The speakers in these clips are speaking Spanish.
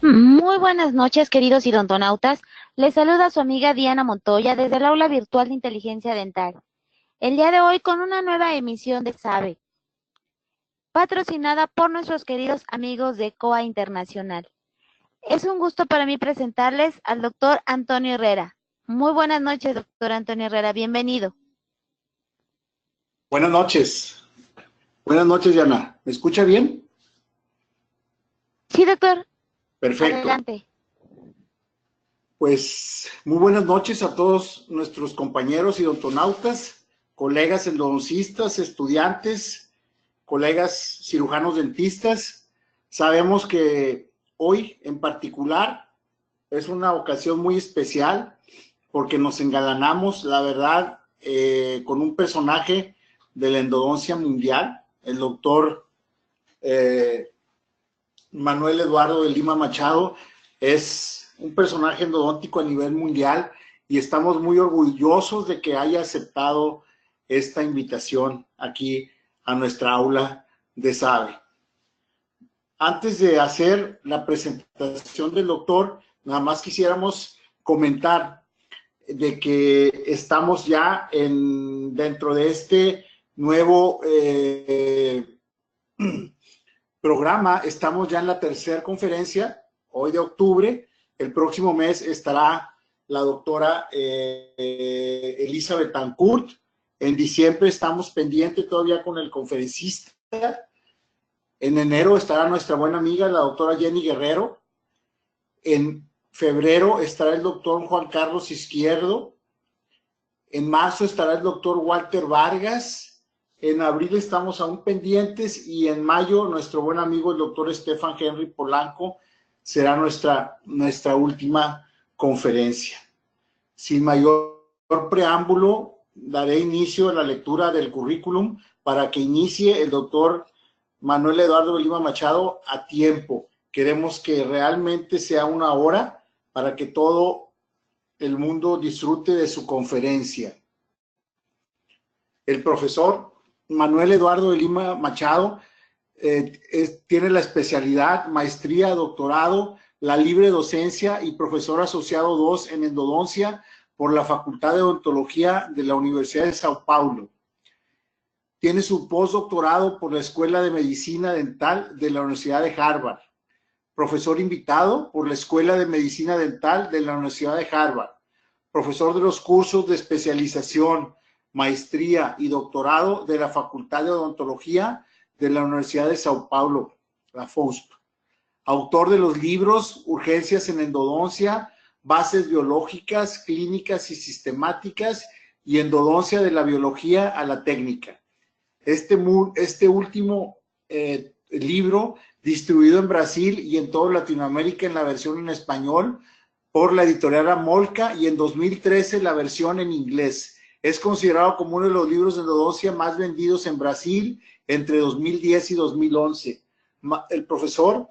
Muy buenas noches, queridos idontonautas. Les saluda su amiga Diana Montoya desde el aula virtual de inteligencia dental. El día de hoy con una nueva emisión de SABE, patrocinada por nuestros queridos amigos de COA Internacional. Es un gusto para mí presentarles al doctor Antonio Herrera. Muy buenas noches, doctor Antonio Herrera. Bienvenido. Buenas noches. Buenas noches, Diana. ¿Me escucha bien? Sí, doctor. Perfecto. Adelante. Pues muy buenas noches a todos nuestros compañeros idontonautas, colegas endodoncistas, estudiantes, colegas cirujanos dentistas. Sabemos que hoy en particular es una ocasión muy especial porque nos engalanamos, la verdad, con un personaje de la endodoncia mundial, el doctor Manuel Eduardo de Lima Machado. Es un personaje endodóntico a nivel mundial y estamos muy orgullosos de que haya aceptado esta invitación aquí a nuestra aula de SABE. Antes de hacer la presentación del doctor, nada más quisiéramos comentar de que estamos ya dentro de este nuevo programa. Estamos ya en la tercera conferencia, hoy de octubre. El próximo mes estará la doctora Elizabeth Betancourt. En diciembre estamos pendientes todavía con el conferencista. En enero estará nuestra buena amiga, la doctora Jenny Guerrero. En febrero estará el doctor Juan Carlos Izquierdo. En marzo estará el doctor Walter Vargas. En abril estamos aún pendientes y en mayo nuestro buen amigo el doctor Stefan Henry Polanco será nuestra última conferencia. Sin mayor preámbulo, daré inicio a la lectura del currículum para que inicie el doctor Manuel Eduardo de Lima Machado a tiempo. Queremos que realmente sea una hora para que todo el mundo disfrute de su conferencia. El profesor Manuel Eduardo de Lima Machado tiene la especialidad, maestría, doctorado, la libre docencia y profesor asociado 2 en endodoncia por la Facultad de Odontología de la Universidad de Sao Paulo. Tiene su postdoctorado por la Escuela de Medicina Dental de la Universidad de Harvard. Profesor invitado por la Escuela de Medicina Dental de la Universidad de Harvard. Profesor de los cursos de especialización, maestría y doctorado de la Facultad de Odontología de la Universidad de Sao Paulo, la FOUSP. Autor de los libros Urgencias en Endodoncia, Bases Biológicas, Clínicas y Sistemáticas y Endodoncia de la Biología a la Técnica. Este último libro, distribuido en Brasil y en toda Latinoamérica en la versión en español por la editorial Amolca y en 2013 la versión en inglés. Es considerado como uno de los libros de endodoncia más vendidos en Brasil entre 2010 y 2011. El profesor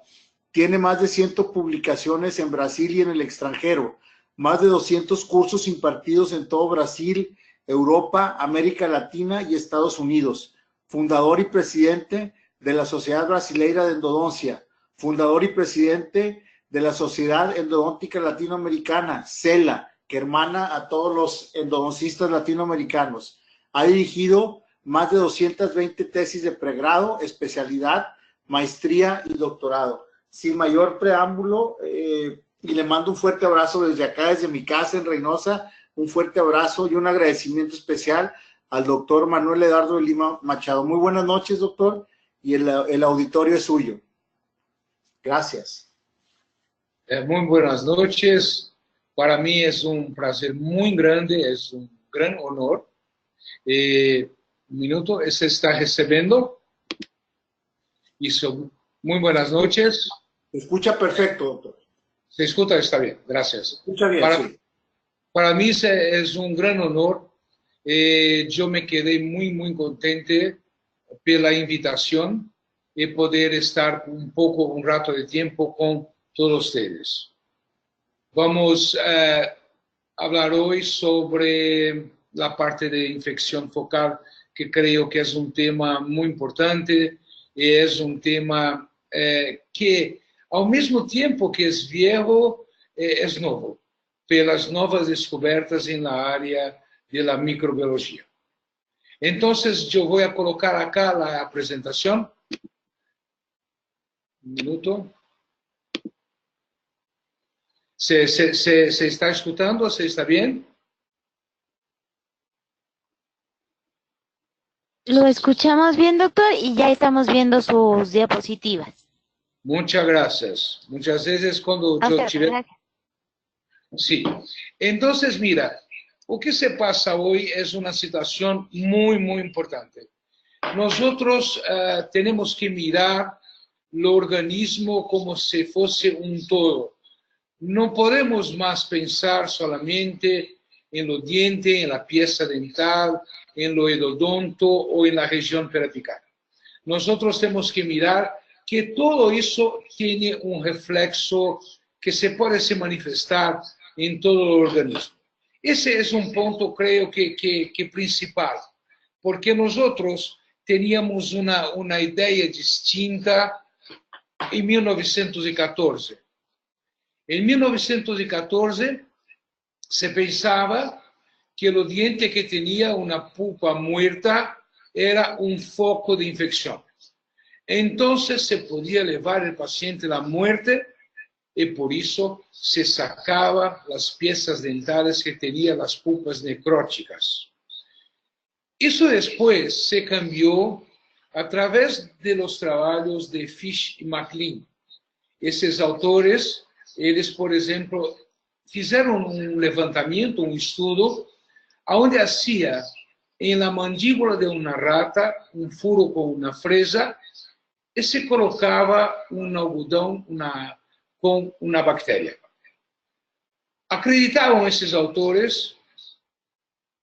tiene más de 100 publicaciones en Brasil y en el extranjero, más de 200 cursos impartidos en todo Brasil, Europa, América Latina y Estados Unidos. Fundador y presidente de la Sociedad Brasileira de Endodoncia, fundador y presidente de la Sociedad Endodóntica Latinoamericana, CELA, que hermana a todos los endodoncistas latinoamericanos. Ha dirigido más de 220 tesis de pregrado, especialidad, maestría y doctorado. Sin mayor preámbulo, y le mando un fuerte abrazo desde acá, desde mi casa en Reynosa, un fuerte abrazo y un agradecimiento especial al doctor Manuel Eduardo de Lima Machado. Muy buenas noches, doctor, y el auditorio es suyo. Gracias. Muy buenas noches. Para mí es un placer muy grande, es un gran honor. Un minuto, ¿se está recibiendo? Eso. Muy buenas noches. Se escucha perfecto, doctor. Se escucha, está bien, gracias. Se escucha bien, sí. Para mí es un gran honor. Yo me quedé muy contento por la invitación y poder estar un rato de tiempo con todos ustedes. Vamos a hablar hoy sobre la parte de infección focal, que creo que es un tema muy importante y es un tema que Ao mesmo tempo que é viejo, é novo, pelas novas descobertas na área da microbiologia. Então, eu vou colocar acá a apresentação. Um minuto. ¿Se está escuchando? ¿Se está bien? Lo escuchamos bien, doctor, y ya estamos viendo sus diapositivas. Muchas gracias. Muchas veces cuando yo tiré... Sí. Entonces, mira, o que se pasa hoy es una situación muy, muy importante. Nosotros tenemos que mirar el organismo como si fuese un todo. No podemos más pensar solamente en lo diente, en la pieza dental, en lo endodonto o en la región periapical. Nosotros tenemos que mirar que todo eso tiene un reflexo que se puede se manifestar en todo el organismo. Ese es un punto, creo que principal, porque nosotros teníamos una idea distinta en 1914. En 1914 se pensaba que el diente que tenía una pulpa muerta era un foco de infección. Entonces se podía llevar el paciente a la muerte y por eso se sacaba las piezas dentales que tenían las pulpas necróticas. Eso después se cambió a través de los trabajos de Fish y MacLean. Esos autores, ellos, por ejemplo, fizeram um levantamento, um estudo, onde hacía en la mandíbula de una rata un furo con una fresa y se colocaba un algodón con una bacteria. Acreditavam esses autores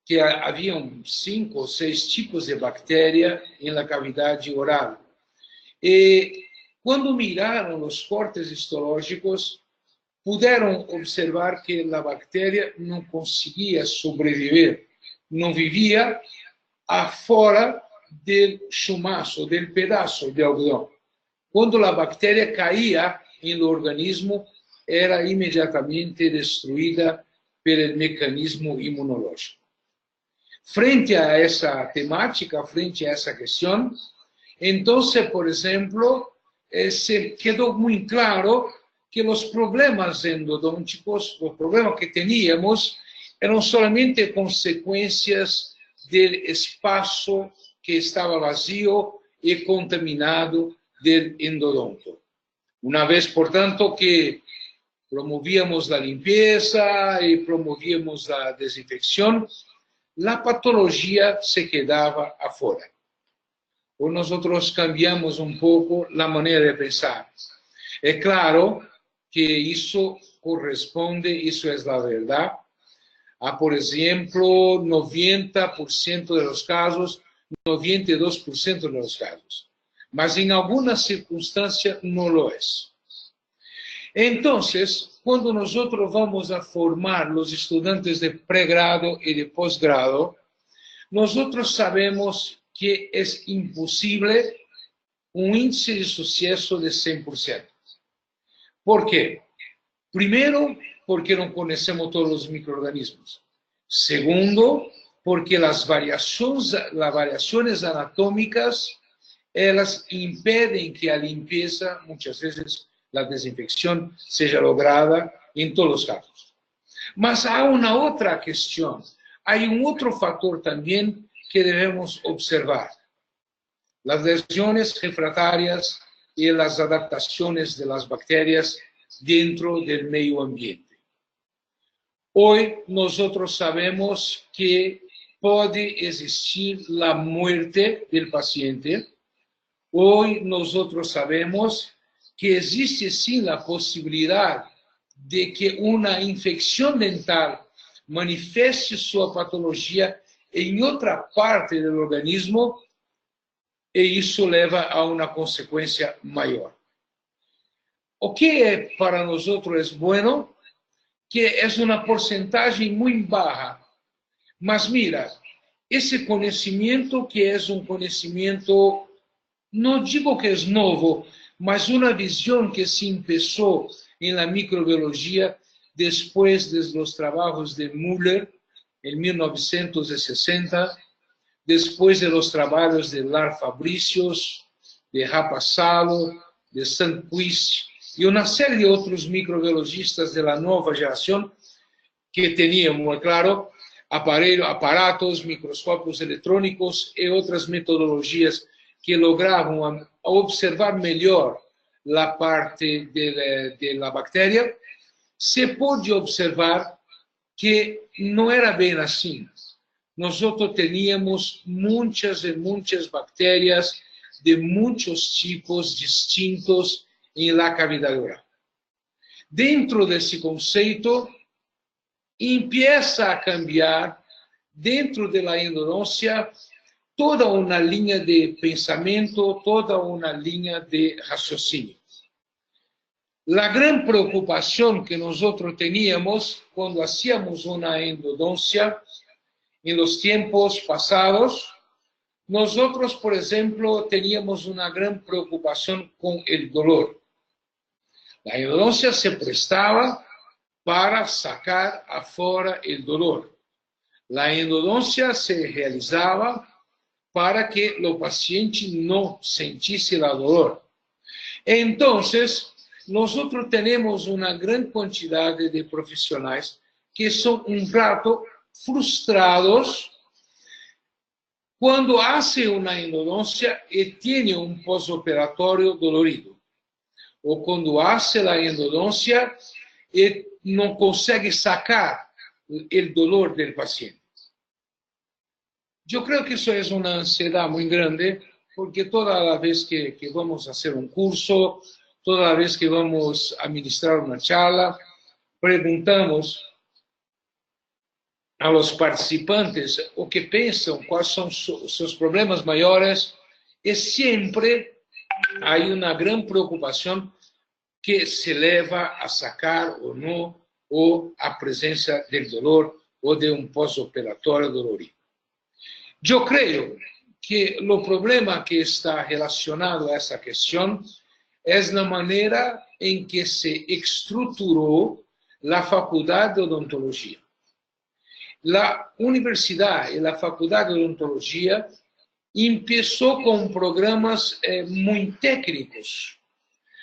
que haviam 5 ou 6 tipos de bactéria na cavidade oral. E quando miraram os cortes histológicos, puderam observar que a bactéria não conseguia sobreviver, não vivia afora do chumaço, do pedaço de algodão. Quando a bactéria caía no organismo, era imediatamente destruída pelo mecanismo imunológico. Frente a essa temática, frente a essa questão, então, por exemplo, se quedou muito claro que os problemas endodônticos, os problemas que teníamos, eram somente consequências do espaço que estava vazio e contaminado do endodonto. Uma vez, portanto, que promovíamos a limpeza e promovíamos a desinfecção, a patologia se quedava afuera. Hoy nosotros cambiamos un poco la manera de pensar. Es claro que eso corresponde, eso es la verdad, a, por ejemplo, 90% de los casos, 92% de los casos. Mas en algunas circunstancias no lo es. Entonces, cuando nosotros vamos a formar los estudiantes de pregrado y de posgrado, nosotros sabemos que es imposible un índice de suceso de 100%. ¿Por qué? Primero, porque no conocemos todos los microorganismos. Segundo, porque las variaciones anatómicas, elas impiden que a limpieza, muchas veces la desinfección, sea lograda en todos los casos. Mas hay una otra cuestión, hay un otro factor también que debemos observar. Las lesiones refractarias y las adaptaciones de las bacterias dentro del medio ambiente. Hoy nosotros sabemos que puede existir la muerte del paciente. Hoy nosotros sabemos que existe sí la posibilidad de que una infección dental manifieste su patología en otra parte del organismo y eso lleva a una consecuencia mayor. O que para nosotros es bueno, que es una porcentaje muy baja. Mas mira, ese conocimiento que es un conocimiento, no digo que es nuevo, mas una visión que se empezó en la microbiología después de los trabajos de Müller en 1960, después de los trabajos de Lar Fabricius, de Rapasalo, de Sandquist y una serie de otros microbiologistas de la nueva generación que tenían, muy claro, aparatos, microscopios electrónicos y otras metodologías que lograban observar mejor la parte de la bacteria, se puede observar que no era bien así. Nosotros teníamos muchas y muchas bacterias de muchos tipos distintos en la cavidad oral. Dentro de ese concepto, empieza a cambiar, dentro de la endodoncia, toda una línea de pensamiento, toda una línea de raciocinio. La gran preocupación que nosotros teníamos cuando hacíamos una endodoncia en los tiempos pasados, nosotros, por ejemplo, teníamos una gran preocupación con el dolor. La endodoncia se prestaba para sacar afuera el dolor. La endodoncia se realizaba para que el paciente no sintiese el dolor. Entonces, nosotros tenemos una gran cantidad de profesionales que son un rato frustrados cuando hace una endodoncia y tiene un postoperatorio dolorido, o cuando hace la endodoncia y no consegue sacar el dolor del paciente. Yo creo que eso es una ansiedad muy grande, porque toda la vez que vamos a hacer un curso, toda la vez que vamos a ministrar una charla, preguntamos a los participantes o que piensan, cuáles son sus problemas mayores, y siempre hay una gran preocupación que se lleva a sacar o no, o a presencia del dolor o de un postoperatorio dolorido. Yo creo que el problema que está relacionado a esa cuestión es la manera en que se estructuró la Facultad de Odontología. La universidad y la Facultad de Odontología empezó con programas muy técnicos,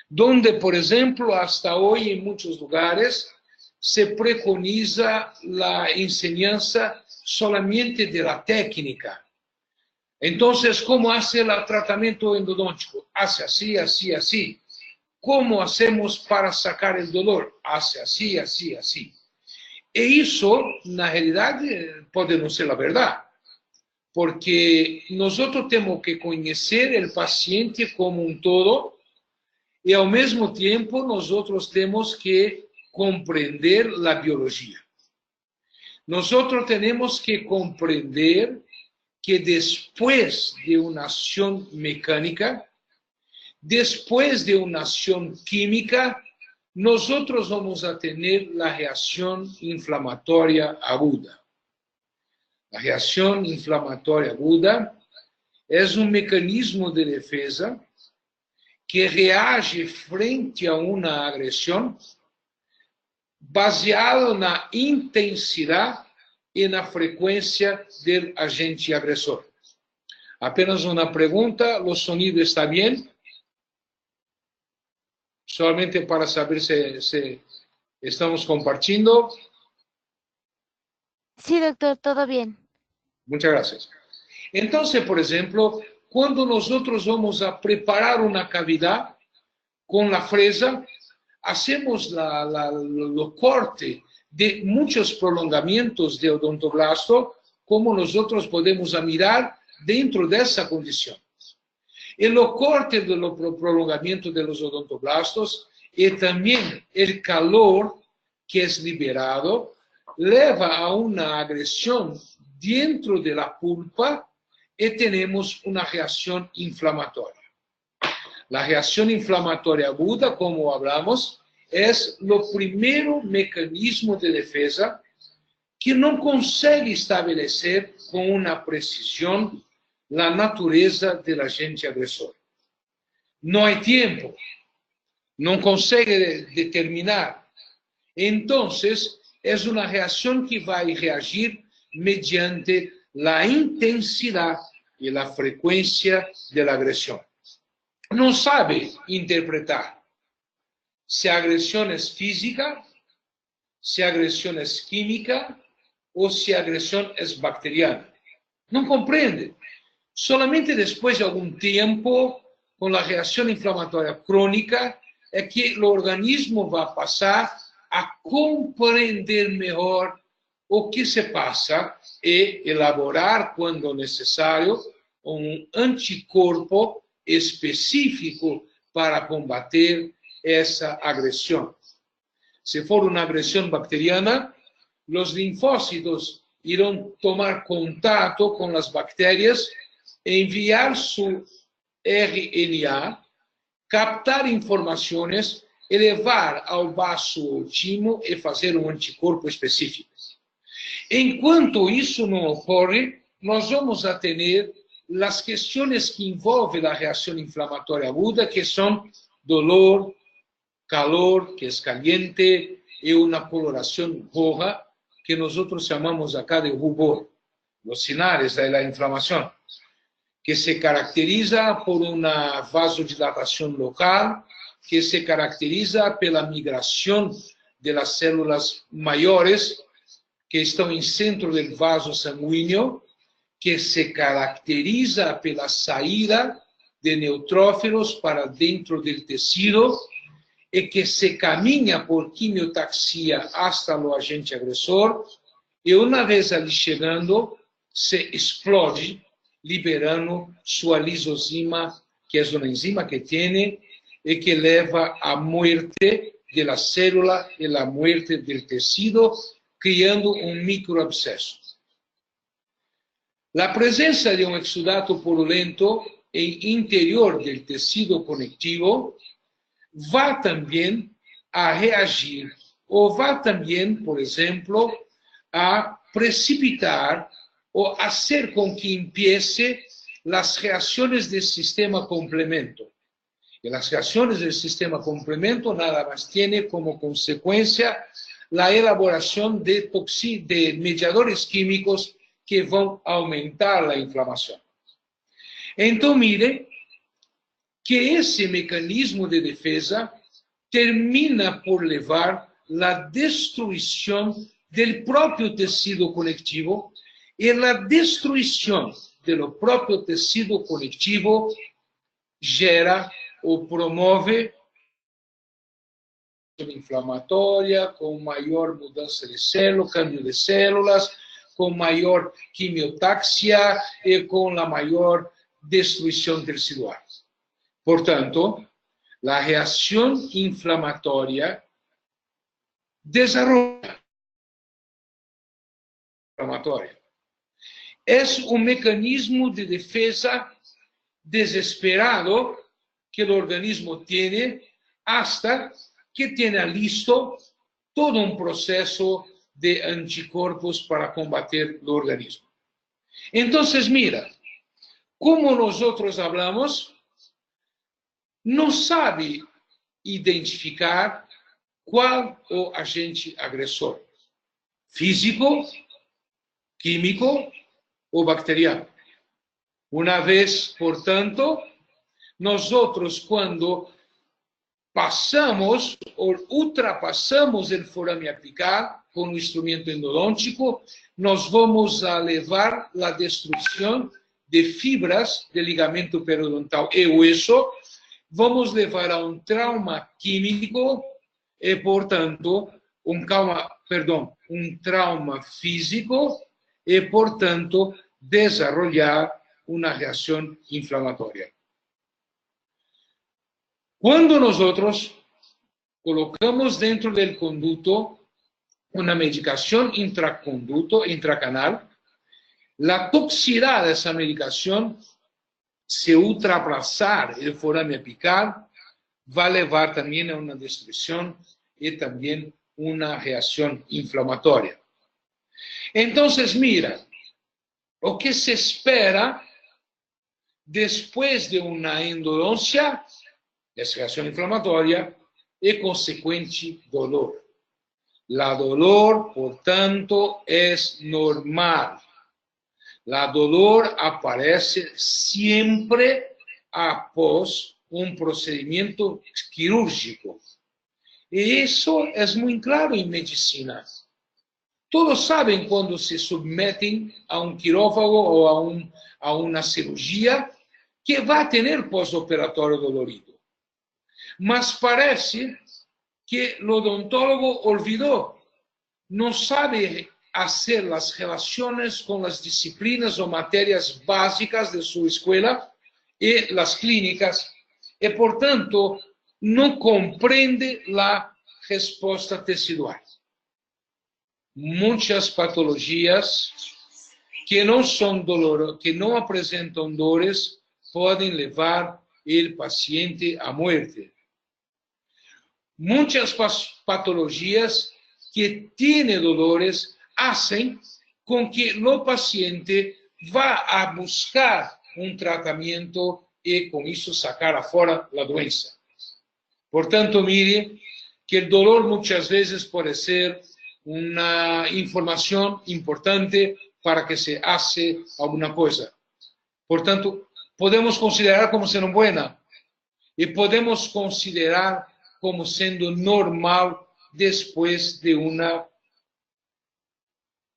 donde, por ejemplo, hasta hoy en muchos lugares se preconiza la enseñanza solamente de la técnica. Entonces, ¿cómo hace el tratamiento endodóntico? Hace así, así, así. ¿Cómo hacemos para sacar el dolor? Hace así, así, así. E eso, na realidad, pode não ser a verdade, porque nós temos que conhecer o paciente como um todo e, ao mesmo tempo, nós temos que compreender a biologia. Nós temos que compreender que depois de uma ação mecânica, depois de uma ação química, nosotros vamos a tener la reacción inflamatoria aguda. La reacción inflamatoria aguda es un mecanismo de defensa que reage frente a una agresión baseado en la intensidad y en la frecuencia del agente agresor. Apenas una pregunta, ¿los sonidos están bien? Solamente para saber si estamos compartiendo. Sí, doctor, todo bien. Muchas gracias. Entonces, por ejemplo, cuando nosotros vamos a preparar una cavidad con la fresa, hacemos lo corte de muchos prolongamientos de odontoblasto, como nosotros podemos mirar dentro de esa condición. El corte de los prolongamientos de los odontoblastos y también el calor que es liberado lleva a una agresión dentro de la pulpa y tenemos una reacción inflamatoria. La reacción inflamatoria aguda, como hablamos, es lo primero mecanismo de defensa que no consegue establecer con una precisión la naturaleza del agente agresor. no hay tiempo, no consigue determinar. Entonces, es una reacción que va a reagir mediante la intensidad y la frecuencia de la agresión. No sabe interpretar si agresión es física, si agresión es química o si agresión es bacteriana. No comprende. Solamente después de algún tiempo, con la reacción inflamatoria crónica, es que el organismo va a pasar a comprender mejor o que se pasa e elaborar, cuando necesario, un anticorpo específico para combater esa agresión. Si for una agresión bacteriana, los linfocitos irán tomar contacto con las bacterias, enviar su RNA, captar informações, elevar ao vaso último e fazer um anticorpo específico. Enquanto isso não ocorre, nós vamos a ter as questões que envolvem a reação inflamatória aguda, que são dolor, calor, que é caliente, e uma coloração roja, que nós chamamos acá de rubor, os sinais da inflamação, que se caracteriza por uma vasodilatação local, que se caracteriza pela migração das células maiores, que estão em centro do vaso sanguíneo, que se caracteriza pela saída de neutrófilos para dentro do tecido e que se caminha por quimiotaxia hasta o agente agressor e, uma vez ali chegando, se explode, liberando sua lisozima, que é uma enzima que tem e que leva à morte da célula e à morte do tecido, criando um microabscesso. A presença de um exudato purulento em interior do tecido conectivo vai também a reagir, ou vai também, por exemplo, a precipitar ou fazer com que empiece as reações do sistema complemento. E as reações do sistema complemento nada mais tem como consequência a elaboração de mediadores químicos que vão aumentar a inflamação. Então, mire que esse mecanismo de defesa termina por levar à destruição do próprio tecido conectivo, e a destruição do próprio tecido conectivo gera ou promove inflamatória, com maior mudança de células, câmbio de células, com maior quimiotaxia e com a maior destruição tecidual. Portanto, a reação inflamatória desarrolla inflamatória. É um mecanismo de defesa desesperado que o organismo tem hasta que tenha listo todo um processo de anticorpos para combater o organismo. Então, mira, como nós falamos, não sabe identificar qual o agente agressor, físico, químico ou bacteriano. Uma vez, portanto, nós, quando passamos ou ultrapassamos o forame apical com o instrumento endodôntico, nós vamos a levar a destruição de fibras de ligamento periodontal e hueso, vamos levar a um trauma químico e, portanto, um trauma físico e, portanto, desarrollar uma reação inflamatória. Quando nós colocamos dentro do conduto uma medicação intracanal, a toxicidade dessa medicação, se ultrapassar o forame apical, vai levar também a uma destruição e também uma reação inflamatória. Então, mira, o que se espera depois de uma endodôncia es reacción inflamatoria y consecuente dolor. La dolor, por tanto, es normal. La dolor aparece siempre após un procedimiento quirúrgico. Y eso es muy claro en medicina. Todos saben cuando se someten a un quirófago o a una cirugía que va a tener postoperatorio dolorido. Mas parece que el odontólogo olvidó, no sabe hacer las relaciones con las disciplinas o materias básicas de su escuela y las clínicas, y por tanto no comprende la respuesta tecidual. Muchas patologías que no son dolorosas, que no presentan dolores, pueden llevar el paciente a muerte. Muchas patologías que tienen dolores hacen con que el paciente va a buscar un tratamiento y con eso sacar afuera la doença. Por tanto, mire que el dolor muchas veces puede ser una información importante para que se hace alguna cosa. Por tanto, podemos considerar como siendo buena y podemos considerar como siendo normal después de una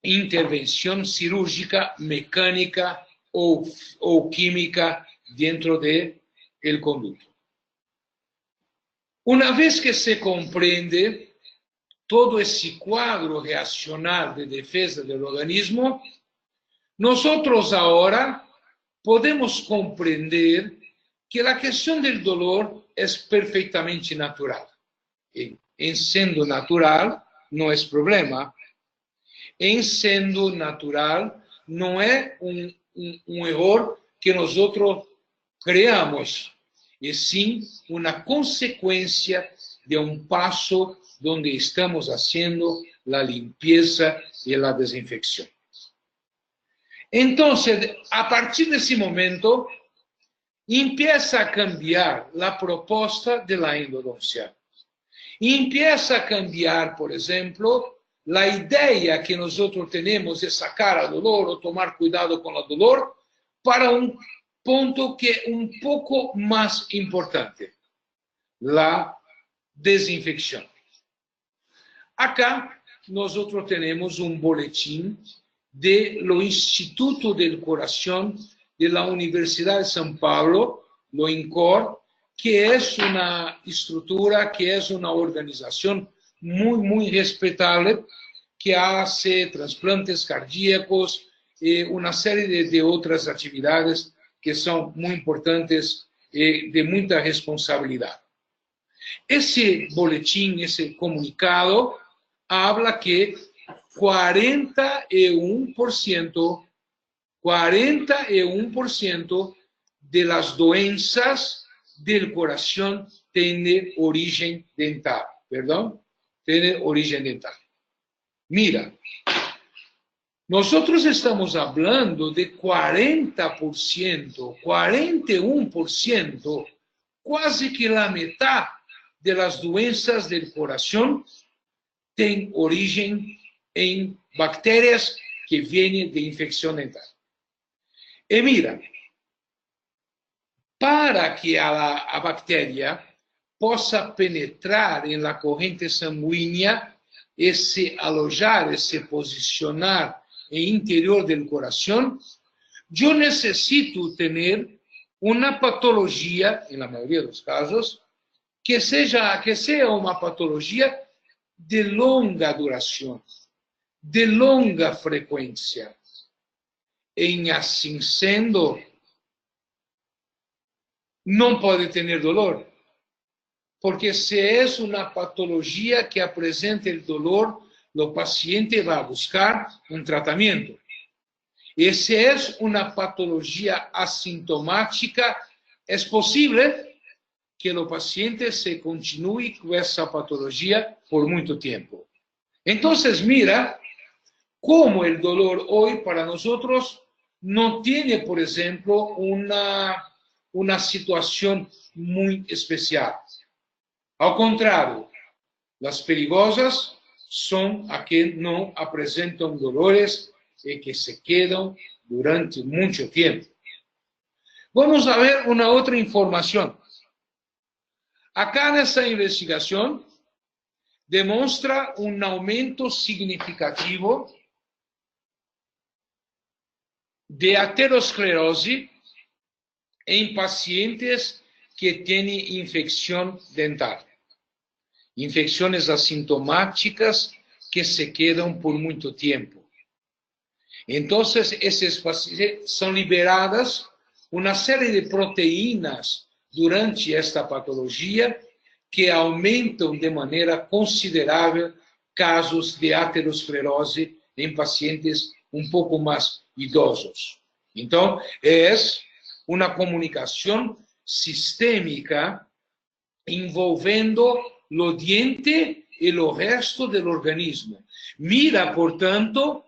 intervención cirúrgica, mecánica o química dentro del conducto. Una vez que se comprende todo ese cuadro reaccional de defensa del organismo, nosotros ahora podemos comprender que la cuestión del dolor es perfectamente natural. En siendo natural, no es problema. En siendo natural, no es un error que nosotros creamos, es sí una consecuencia de un paso donde estamos haciendo la limpieza y la desinfección. Entonces, a partir de ese momento, empieza a cambiar la propuesta de la endodoncia. Empieza a cambiar, por ejemplo, la idea que nosotros tenemos de sacar al dolor o tomar cuidado con el dolor para un punto que es un poco más importante, la desinfección. Acá nosotros tenemos un boletín de lo Instituto del Corazón de la Universidad de São Paulo, lo INCOR, que es una estructura, que es una organización muy respetable, que hace trasplantes cardíacos y una serie de otras actividades que son muy importantes y de mucha responsabilidad. Ese boletín, ese comunicado, habla que 41% de las doenças del corazón tiene origen dental, tiene origen dental. Mira, nosotros estamos hablando de 40%, 41%, casi que la mitad de las doenças del corazón tienen origen en bacterias que vienen de infección dental. Y mira, para que a bacteria possa penetrar en la corriente sanguínea y se alojar, se posicionar en el interior del corazón, yo necesito tener una patología, en la mayoría de los casos, que sea una patología de longa duración, de longa frecuencia. En así siendo, no puede tener dolor. Porque si es una patología que presenta el dolor, el paciente va a buscar un tratamiento. Y si es una patología asintomática, es posible que el paciente se continúe con esa patología por mucho tiempo. Entonces, mira cómo el dolor hoy para nosotros no tiene, por ejemplo, una situación muy especial. Al contrario, las perigosas son las que no presentan dolores y que se quedan durante mucho tiempo. Vamos a ver una otra información. Acá en esta investigación demuestra un aumento significativo de aterosclerosis en pacientes que tienen infección dental. Infecciones asintomáticas que se quedan por mucho tiempo. Entonces, esas pacientes son liberadas una serie de proteínas durante esta patología que aumentam de maneira considerável casos de aterosclerose em pacientes um pouco mais idosos. Então, é uma comunicação sistêmica envolvendo o diente e o resto do organismo. Mira, portanto,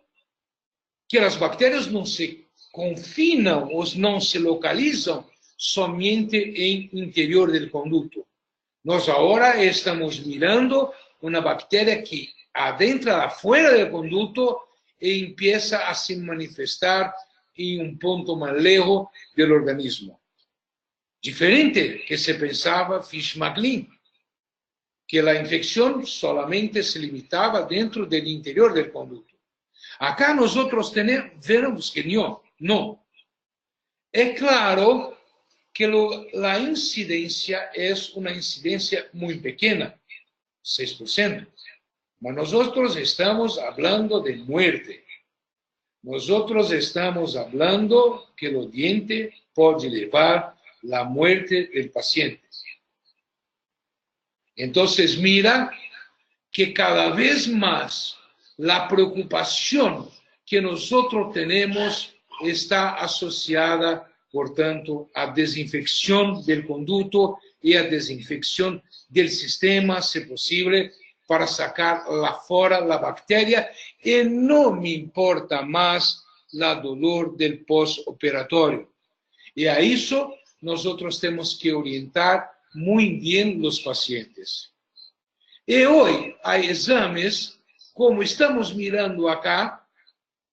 que as bactérias não se confinam ou não se localizam somente em interior do conduto. Nós agora estamos mirando uma bactéria que adentra afuera do conduto e empieza a se manifestar em um ponto mais lejos do organismo. Diferente que se pensava Fish-McLean, que a infecção solamente se limitava dentro do interior do conduto. Acá nós vemos que não. É claro que a incidência é uma incidência muito pequena, 6%. Mas nós estamos falando de muerte. Nós estamos falando que o diente pode levar a muerte do paciente. Então, mira que cada vez mais a preocupação que nós temos está associada, portanto, à desinfecção do conduto e à desinfecção do sistema, se possível, para sacar lá fora a bactéria, e não me importa mais a dolor do pós-operatório. E a isso nós temos que orientar muito bem os pacientes. E hoje há exames, como estamos mirando acá,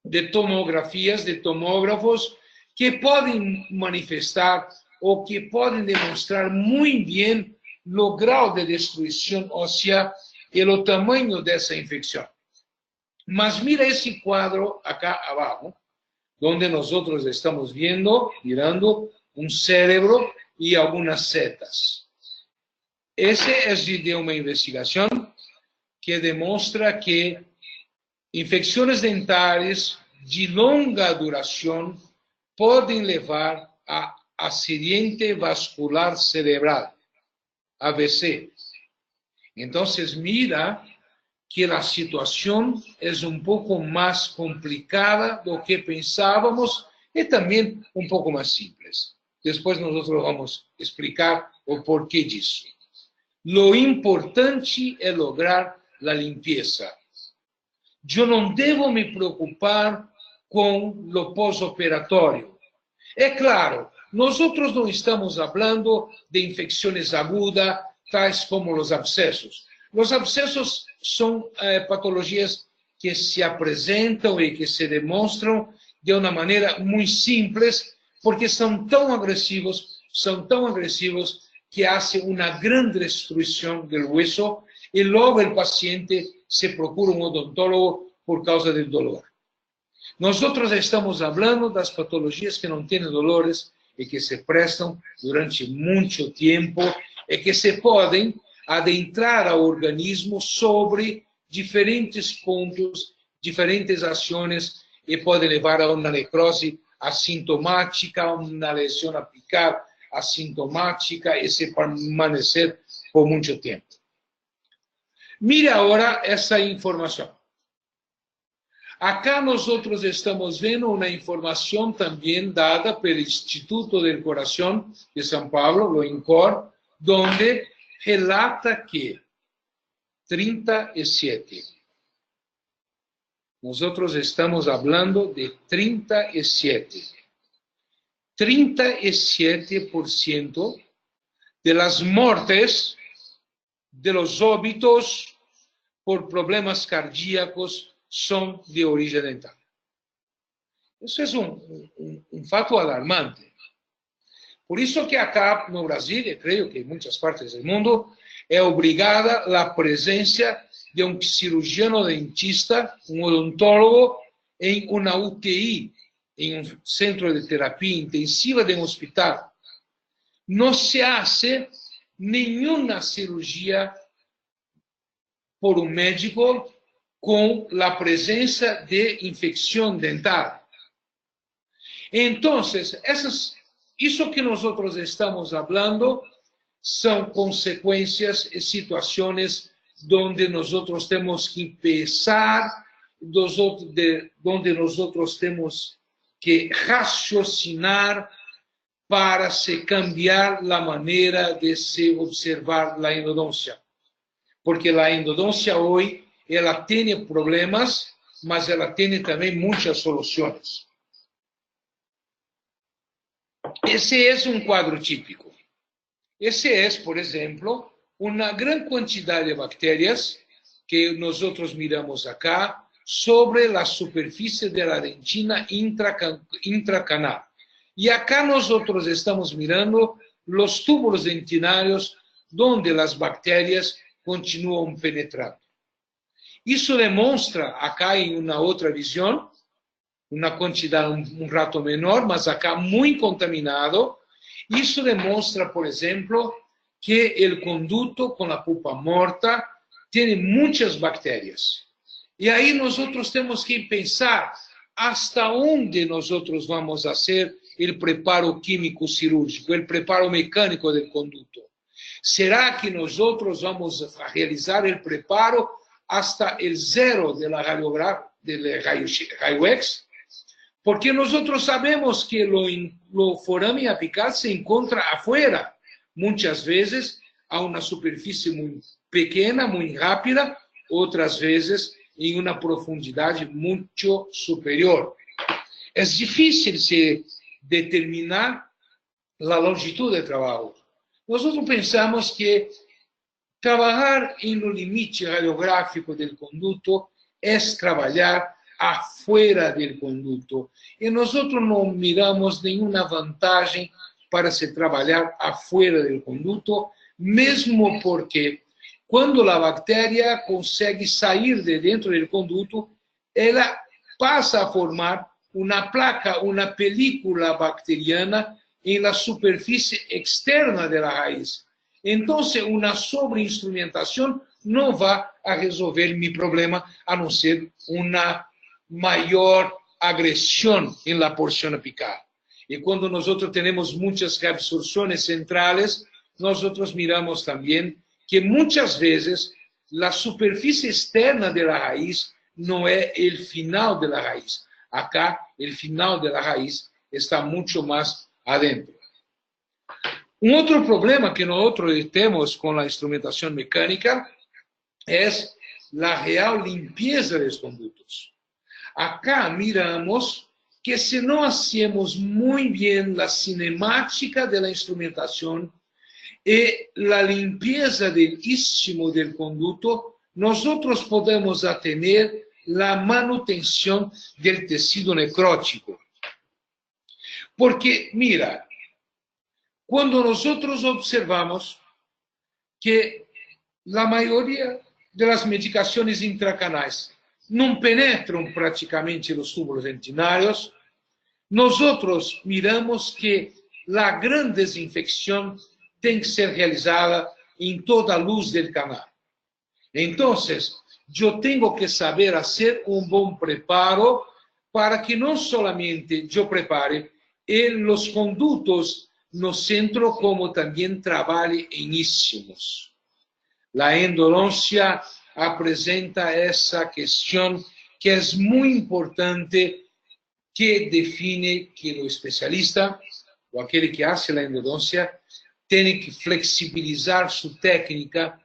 de tomografias, de tomógrafos, que podem manifestar ou que podem demonstrar muito bem o grau de destruição óssea e o tamanho dessa infecção. Mas mira esse quadro acá abaixo, onde nós estamos mirando um cérebro e algumas setas. Esse é de uma investigação que demonstra que infecções dentárias de longa duração podem levar a acidente vascular cerebral, AVC. Então, mira que a situação é um pouco mais complicada do que pensávamos e também um pouco mais simples. Depois nós vamos explicar o porquê disso. Lo importante é lograr a limpeza. Eu não devo me preocupar com o pós-operatório. É claro, nós não estamos falando de infecções agudas, tais como os abscessos. Os abscessos são patologias que se apresentam e que se demonstram de uma maneira muito simples, porque são tão agressivos que fazem uma grande destruição do hueso e logo o paciente se procura um odontólogo por causa do dolor. Nós estamos falando das patologias que não têm dolores e que se prestam durante muito tempo e que se podem adentrar ao organismo sobre diferentes pontos, diferentes ações e podem levar a uma necrose assintomática, uma lesão apical assintomática e se permanecer por muito tempo. Mire agora essa informação. Acá nós estamos vendo uma informação também dada pelo Instituto do Coração de São Paulo, o INCOR, onde relata que 37. Nós estamos falando de 37. 37% de las muertes, de los óbitos por problemas cardíacos son de origen dental. Eso es un fato alarmante. Por eso que acá no Brasil, y creo que en muchas partes del mundo, es obligada la presencia de un cirujano dentista, un odontólogo, en una UTI, en un centro de terapia intensiva de un hospital. No se hace ninguna cirugía por un médico con la presencia de infección dental. Entonces, eso que nosotros estamos hablando son consecuencias y situaciones donde nosotros tenemos que empezar, donde nosotros tenemos que raciocinar para se cambiar la manera de se observar la endodoncia. Porque la endodoncia hoy, ela tiene problemas, mas ela tiene también muchas soluciones. Ese es un cuadro típico. Ese es, por ejemplo, una gran cantidad de bacterias que nosotros miramos acá sobre la superficie de la dentina intracanal. Y acá nosotros estamos mirando los túbulos dentinarios donde las bacterias continúan penetrando. Eso demuestra acá en una otra visión, una cantidad un rato menor, mas acá muy contaminado. Eso demuestra, por ejemplo, que el conducto con la pulpa muerta tiene muchas bacterias. Y ahí nosotros tenemos que pensar hasta dónde nosotros vamos a hacer el preparo químico cirúrgico, el preparo mecánico del conducto. ¿Será que nosotros vamos a realizar el preparo hasta el 0 de la radiografía, del rayo-x? Porque nosotros sabemos que lo foramen apical se encuentra afuera, muchas veces a una superficie muy pequeña, muy rápida, otras veces en una profundidad mucho superior. Es difícil determinar la longitud de trabajo. Nosotros pensamos que trabajar en el límite radiográfico del conducto es trabajar afuera del conducto. Y nosotros no miramos ninguna vantagem para se trabalhar afuera del conducto, mesmo porque quando a bactéria consegue sair de dentro del conducto, ela passa a formar uma placa, uma película bacteriana em la superfície externa de la raíz. Então, uma sobreinstrumentação não vai a resolver meu problema, a não ser uma maior agresión en la porción apical. Y cuando nosotros tenemos muchas reabsorciones centrales, nosotros miramos también que muchas veces la superficie externa de la raíz no es el final de la raíz. Acá, el final de la raíz está mucho más adentro. Un otro problema que nosotros tenemos con la instrumentación mecánica es la real limpieza de los conductos. Acá miramos que si no hacemos muy bien la cinemática de la instrumentación y la limpieza del istmo del conducto, nosotros podemos tener la manutención del tejido necrótico. Porque, mira, cuando nosotros observamos que la mayoría de las medicaciones intracanales não penetram praticamente os túbulos dentinários, nosotros miramos que a grande desinfecção tem que ser realizada em toda a luz do canal. Então, eu tenho que saber fazer um bom preparo para que não somente eu prepare os condutos no centro, como também trabalhe em istmos. A endodoncia apresenta essa questão que é muito importante, que define que o especialista, ou aquele que faz a endodoncia, tem que flexibilizar sua técnica,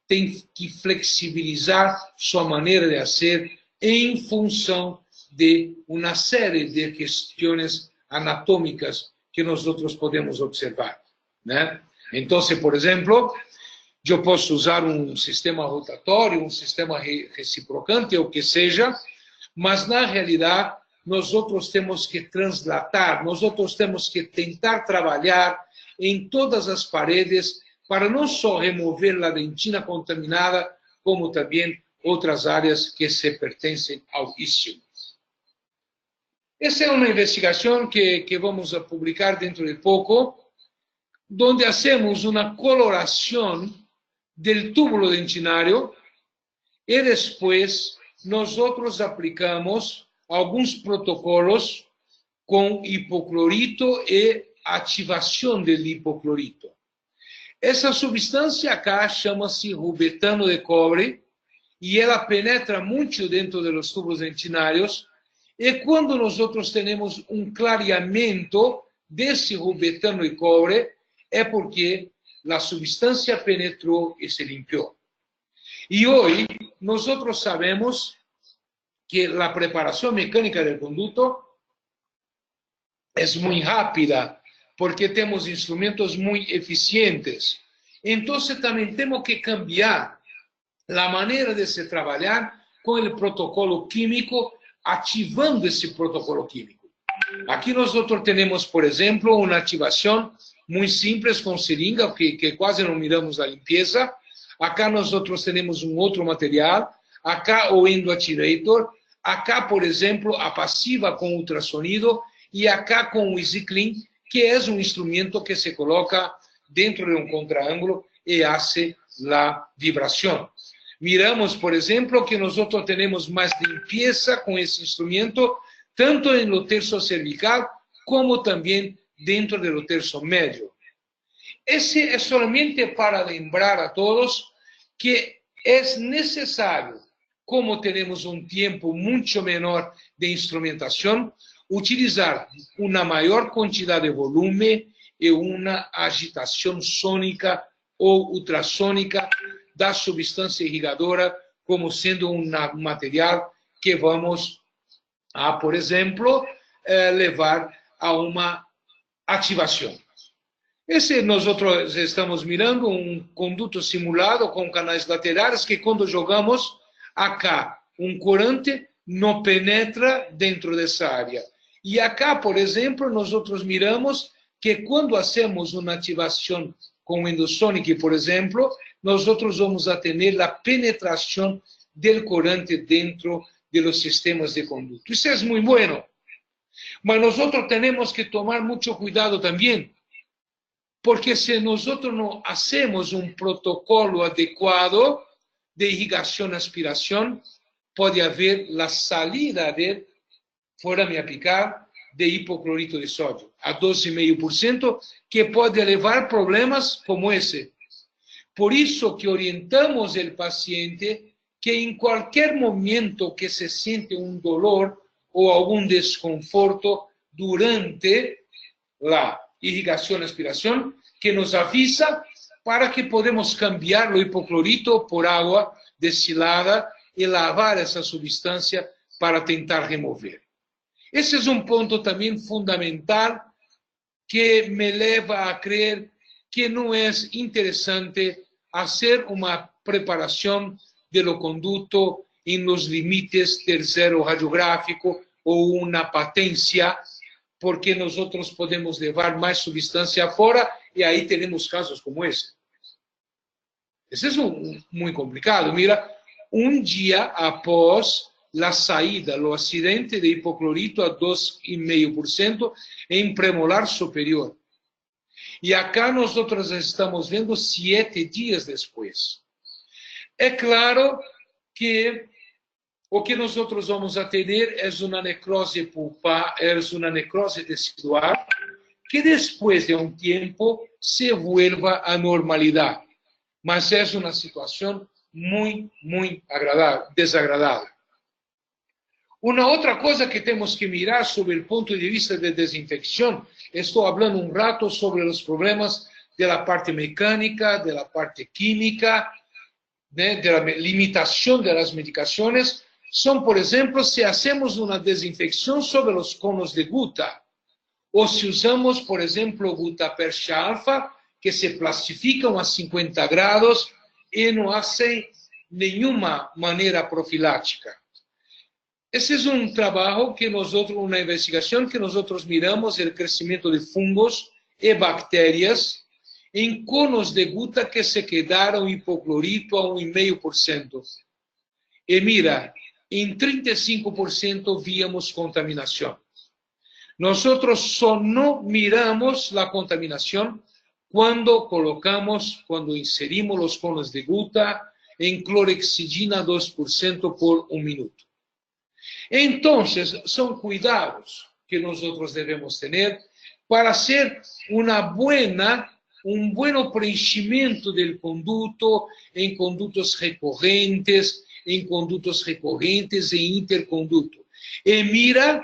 tem que flexibilizar sua maneira de fazer em função de uma série de questões anatômicas que nosotros podemos observar, ¿no? Entonces, por ejemplo, yo puedo usar un sistema rotatorio, un sistema reciprocante, o que sea, mas na realidad nosotros tenemos que translatar, nosotros tenemos que tentar trabalhar en todas las paredes para no solo remover la dentina contaminada, como también otras áreas que se pertenecen al isio. Esta es una investigación que vamos a publicar dentro de poco, donde hacemos una coloración del túbulo dentinario y después nosotros aplicamos algunos protocolos con hipoclorito y activación del hipoclorito. Essa substância acá chama-se rubetano de cobre e ela penetra muito dentro dos tubos dentinários. E quando nós temos clareamento desse rubetano de cobre, é porque a substância penetrou e se limpiou. E hoje, nós sabemos que a preparação mecânica do conduto é muito rápida, porque temos instrumentos muito eficientes. Então, também temos que cambiar a maneira de se trabalhar com o protocolo químico, ativando esse protocolo químico. Aqui nós temos, por exemplo, uma ativação muito simples com seringa, que quase não miramos a limpeza. Acá nós temos outro material. Acá o endoatirator. Acá, por exemplo, a passiva com ultrassonido. E acá com o EasyClean, que é um instrumento que se coloca dentro de um contraângulo e hace a vibração. Miramos, por exemplo, que nós temos mais limpeza com esse instrumento, tanto no terço cervical, como também dentro do terço médio. Esse é somente para lembrar a todos que é necessário, como temos um tempo muito menor de instrumentação, utilizar uma maior quantidade de volume e uma agitação sônica ou ultrassônica da substância irrigadora, como sendo um material que vamos a, por exemplo, levar a uma ativação. Esse nós estamos mirando um conduto simulado com canais laterais que quando jogamos acá um corante não penetra dentro dessa área. E acá, por exemplo, nós miramos que quando hacemos uma ativação com endosonic, por exemplo, nós vamos a ter a penetração do corante dentro dos sistemas de conduto. Isso é muito bueno. Mas nós temos que tomar muito cuidado também, porque se nós não hacemos um protocolo adequado de irrigação e aspiração, pode haver a salida de forame apical de hipoclorito de sódio a 12,5%, que pode levar problemas como esse. Por isso que orientamos o paciente que em qualquer momento que se sente um dolor ou algum desconforto durante a irrigação e aspiração, que nos avisa para que podemos cambiar o hipoclorito por água destilada e lavar essa substância para tentar remover. Esse é um ponto também fundamental que me leva a crer que não é interessante fazer uma preparação do conduto em los limites do zero radiográfico ou uma patência, porque nós podemos levar mais substância fora e aí teremos casos como esse. Esse é muito complicado. Mira, um dia após a saída, o acidente de hipoclorito a 2,5% em premolar superior. E acá nós estamos vendo 7 dias depois. É claro que o que nós vamos a ter é uma necrose pulpar, é uma necrose tecidual, que depois de um tempo se vuelva à normalidade. Mas é uma situação muito, muito desagradável. Uma outra coisa que temos que mirar sobre o ponto de vista de desinfecção, estou falando um rato sobre os problemas da parte mecânica, da parte química, da limitação das medicações, são, por exemplo, se hacemos uma desinfecção sobre os conos de gota, ou se usamos, por exemplo, gutapercha-alfa, que se plastificam a 50 graus e não hacen nenhuma maneira profilática. Esse é um trabalho que nosotros, uma investigação que nós miramos o crescimento de fungos e bactérias em conos de guta que se quedaram hipoclorito a 1,5%. E mira, em 35% víamos contaminação. Nós só não miramos a contaminação quando inserimos os conos de guta em clorexidina 2% por 1 minuto. Então, são cuidados que nós devemos ter para hacer um bom preenchimento do conduto em condutos recorrentes, e interconduto. E mira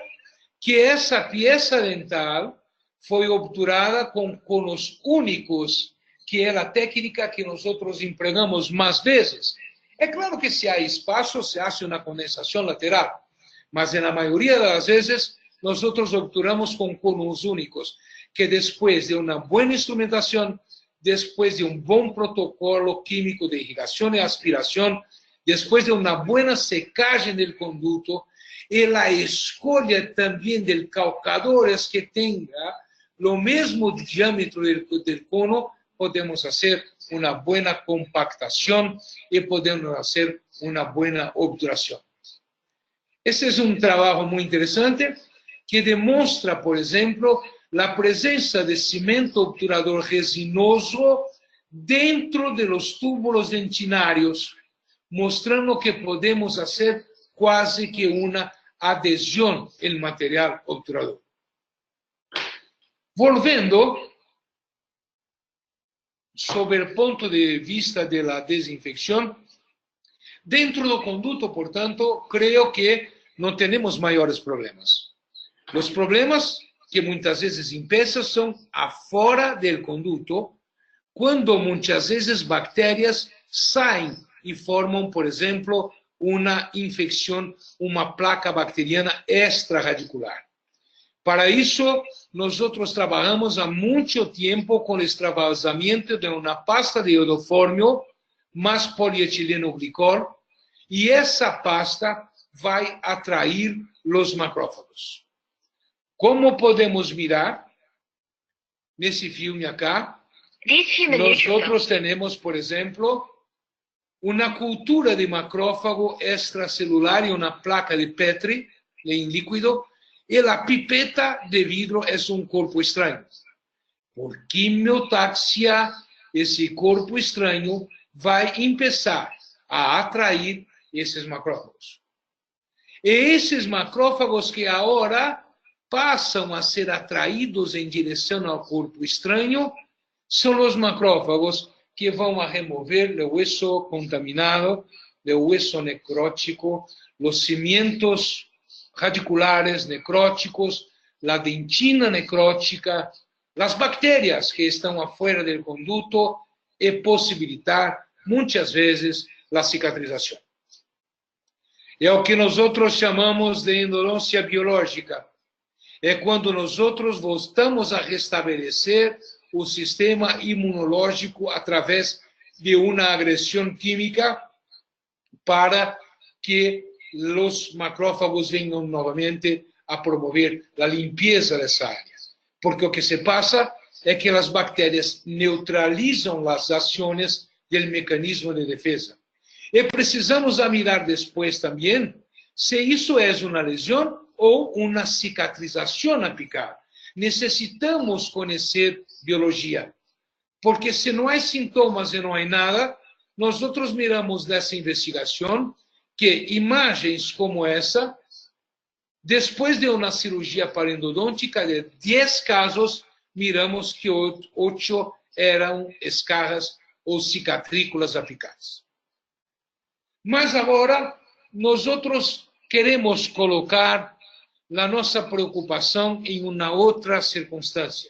que essa peça dental foi obturada com conos únicos, que é a técnica que nós empregamos mais vezes. É claro que se há espaço, se hace uma condensação lateral, mas na maioria das vezes nós obturamos com conos únicos, que depois de uma boa instrumentação, depois de um bom protocolo químico de irrigação e aspiração, depois de uma boa secagem do conduto, e a escolha também de calcadores que tenha o mesmo diâmetro do cono, podemos fazer uma boa compactação e podemos fazer uma boa obturação. Esse é um trabalho muito interessante que demonstra, por exemplo, a presença de cimento obturador resinoso dentro de los túbulos dentinarios, mostrando que podemos fazer quase que uma adesão no material obturador. Volvendo sobre o ponto de vista da desinfecção, dentro do conduto, portanto, creio que não temos maiores problemas. Os problemas que muitas vezes empiezan são afora do conduto, quando muitas vezes bactérias saem e formam, por exemplo, uma infecção, uma placa bacteriana extraradicular. Para isso, nós trabalhamos há muito tempo com o extravasamento de uma pasta de iodoformio mais polietileno glicol, e essa pasta vai atrair os macrófagos. Como podemos mirar nesse filme acá, nós temos, por exemplo, uma cultura de macrófago extracelular e uma placa de Petri em líquido, e a pipeta de vidro é um corpo estranho. Por quimiotaxia, esse corpo estranho vai começar a atrair esses macrófagos. E esses macrófagos que agora passam a ser atraídos em direção ao corpo estranho são os macrófagos que vão a remover o hueso contaminado, o hueso necrótico, os cimientos radiculares necróticos, a dentina necrótica, as bactérias que estão afuera do conduto e possibilitar, muitas vezes, a cicatrização. É o que nós chamamos de endodôncia biológica. É quando nós voltamos a restabelecer o sistema imunológico através de uma agressão química para que os macrófagos venham novamente a promover a limpeza dessa área. Porque o que se passa é que as bactérias neutralizam as ações do mecanismo de defesa. E precisamos mirar depois também se isso é uma lesão ou uma cicatrização apical. Necessitamos conhecer biologia, porque se não há sintomas e não há nada, nós miramos dessa investigação que imagens como essa, depois de uma cirurgia parendodôntica de 10 casos, miramos que 8 eram escarras ou cicatrículas apicais. Mas agora, nós queremos colocar a nossa preocupação em uma outra circunstância.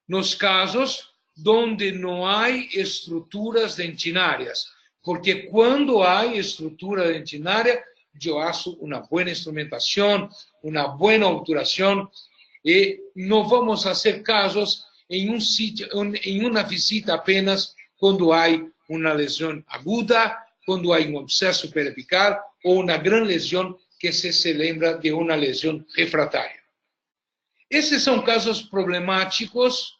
Nos casos onde não há estruturas dentinárias, porque quando há estrutura dentinária, eu faço uma boa instrumentação, uma boa obturação, Y no vamos a hacer casos en un sitio, en una visita apenas cuando hay una lesión aguda, cuando hay un absceso periapical o una gran lesión que se celebra de una lesión refractaria. Esses são casos problemáticos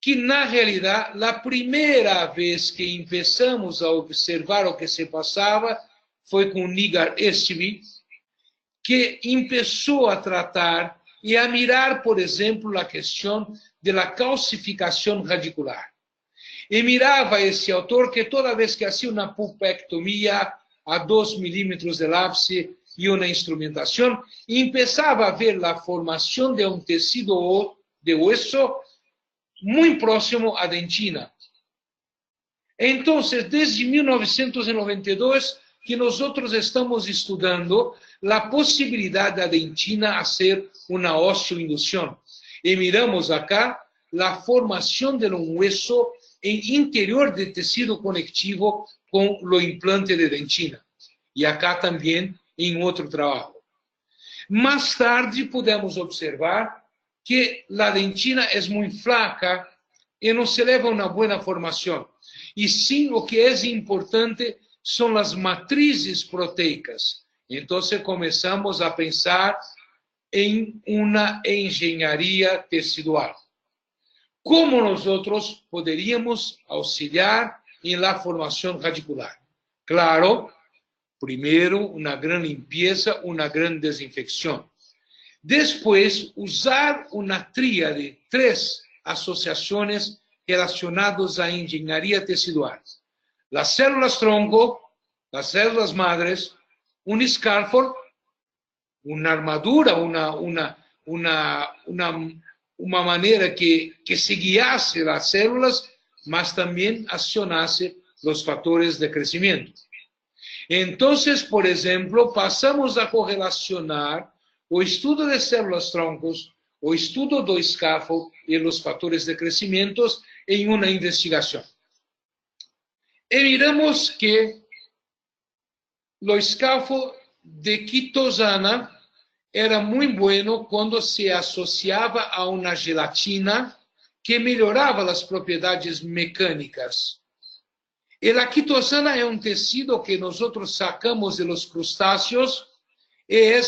que, na realidade, a primeira vez que começamos a observar o que se passava foi com Nigar Esteve, que começou a tratar e a mirar, por exemplo, a questão da calcificação radicular. E mirava esse autor que toda vez que fazia uma pulpectomia a 2 milímetros de ápice e uma instrumentação, começava a ver a formação de um tecido de hueso muito próximo à dentina. Então, desde 1992, que nós estamos estudando a possibilidade da dentina a ser uma osteoindução. E miramos acá a formação de um hueso em interior de tecido conectivo com o implante de dentina. E acá também em outro trabalho. Mais tarde, podemos observar que a dentina é muito fraca e não se leva a uma boa formação. E sim, o que é importante são as matrizes proteicas. Então, começamos a pensar em uma engenharia tecidual. Como nós poderíamos auxiliar em la formação radicular? Claro, primeiro, uma grande limpeza, uma grande desinfecção. Depois, usar uma tríade, 3 associações relacionadas à engenharia tecidual. As células tronco, as células madres, um scaffold, uma armadura, uma maneira que se guiasse as células, mas também acionasse os fatores de crescimento. Então, por exemplo, passamos a correlacionar o estudo de células troncos, o estudo do scaffold e os fatores de crescimento em uma investigação. E miramos que o scaffold de quitosana era muito bueno quando se associava a uma gelatina que melhorava as propriedades mecânicas. E a quitosana é um tecido que nós sacamos de los crustáceos e é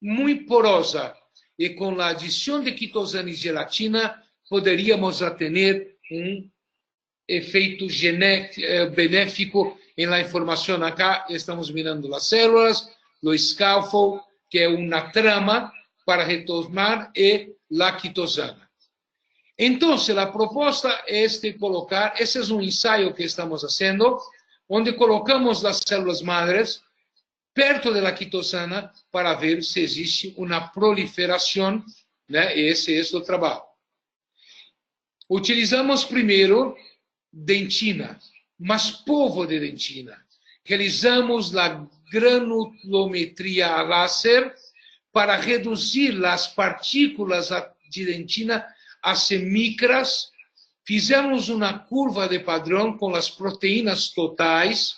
muito porosa. E com a adição de quitosana e gelatina, poderíamos ter um efeito benéfico em la informação. Acá estamos mirando as células, o scaffold, que é uma trama para retomar, e a quitosana. Então, a proposta é colocar, esse é um ensaio que estamos fazendo, onde colocamos as células madres perto da quitosana para ver se existe uma proliferação, né? Esse é o trabalho. Utilizamos primeiro dentina, mas polvo de dentina. Realizamos a granulometria a láser para reduzir as partículas de dentina a semicras. Fizemos uma curva de padrão com as proteínas totais.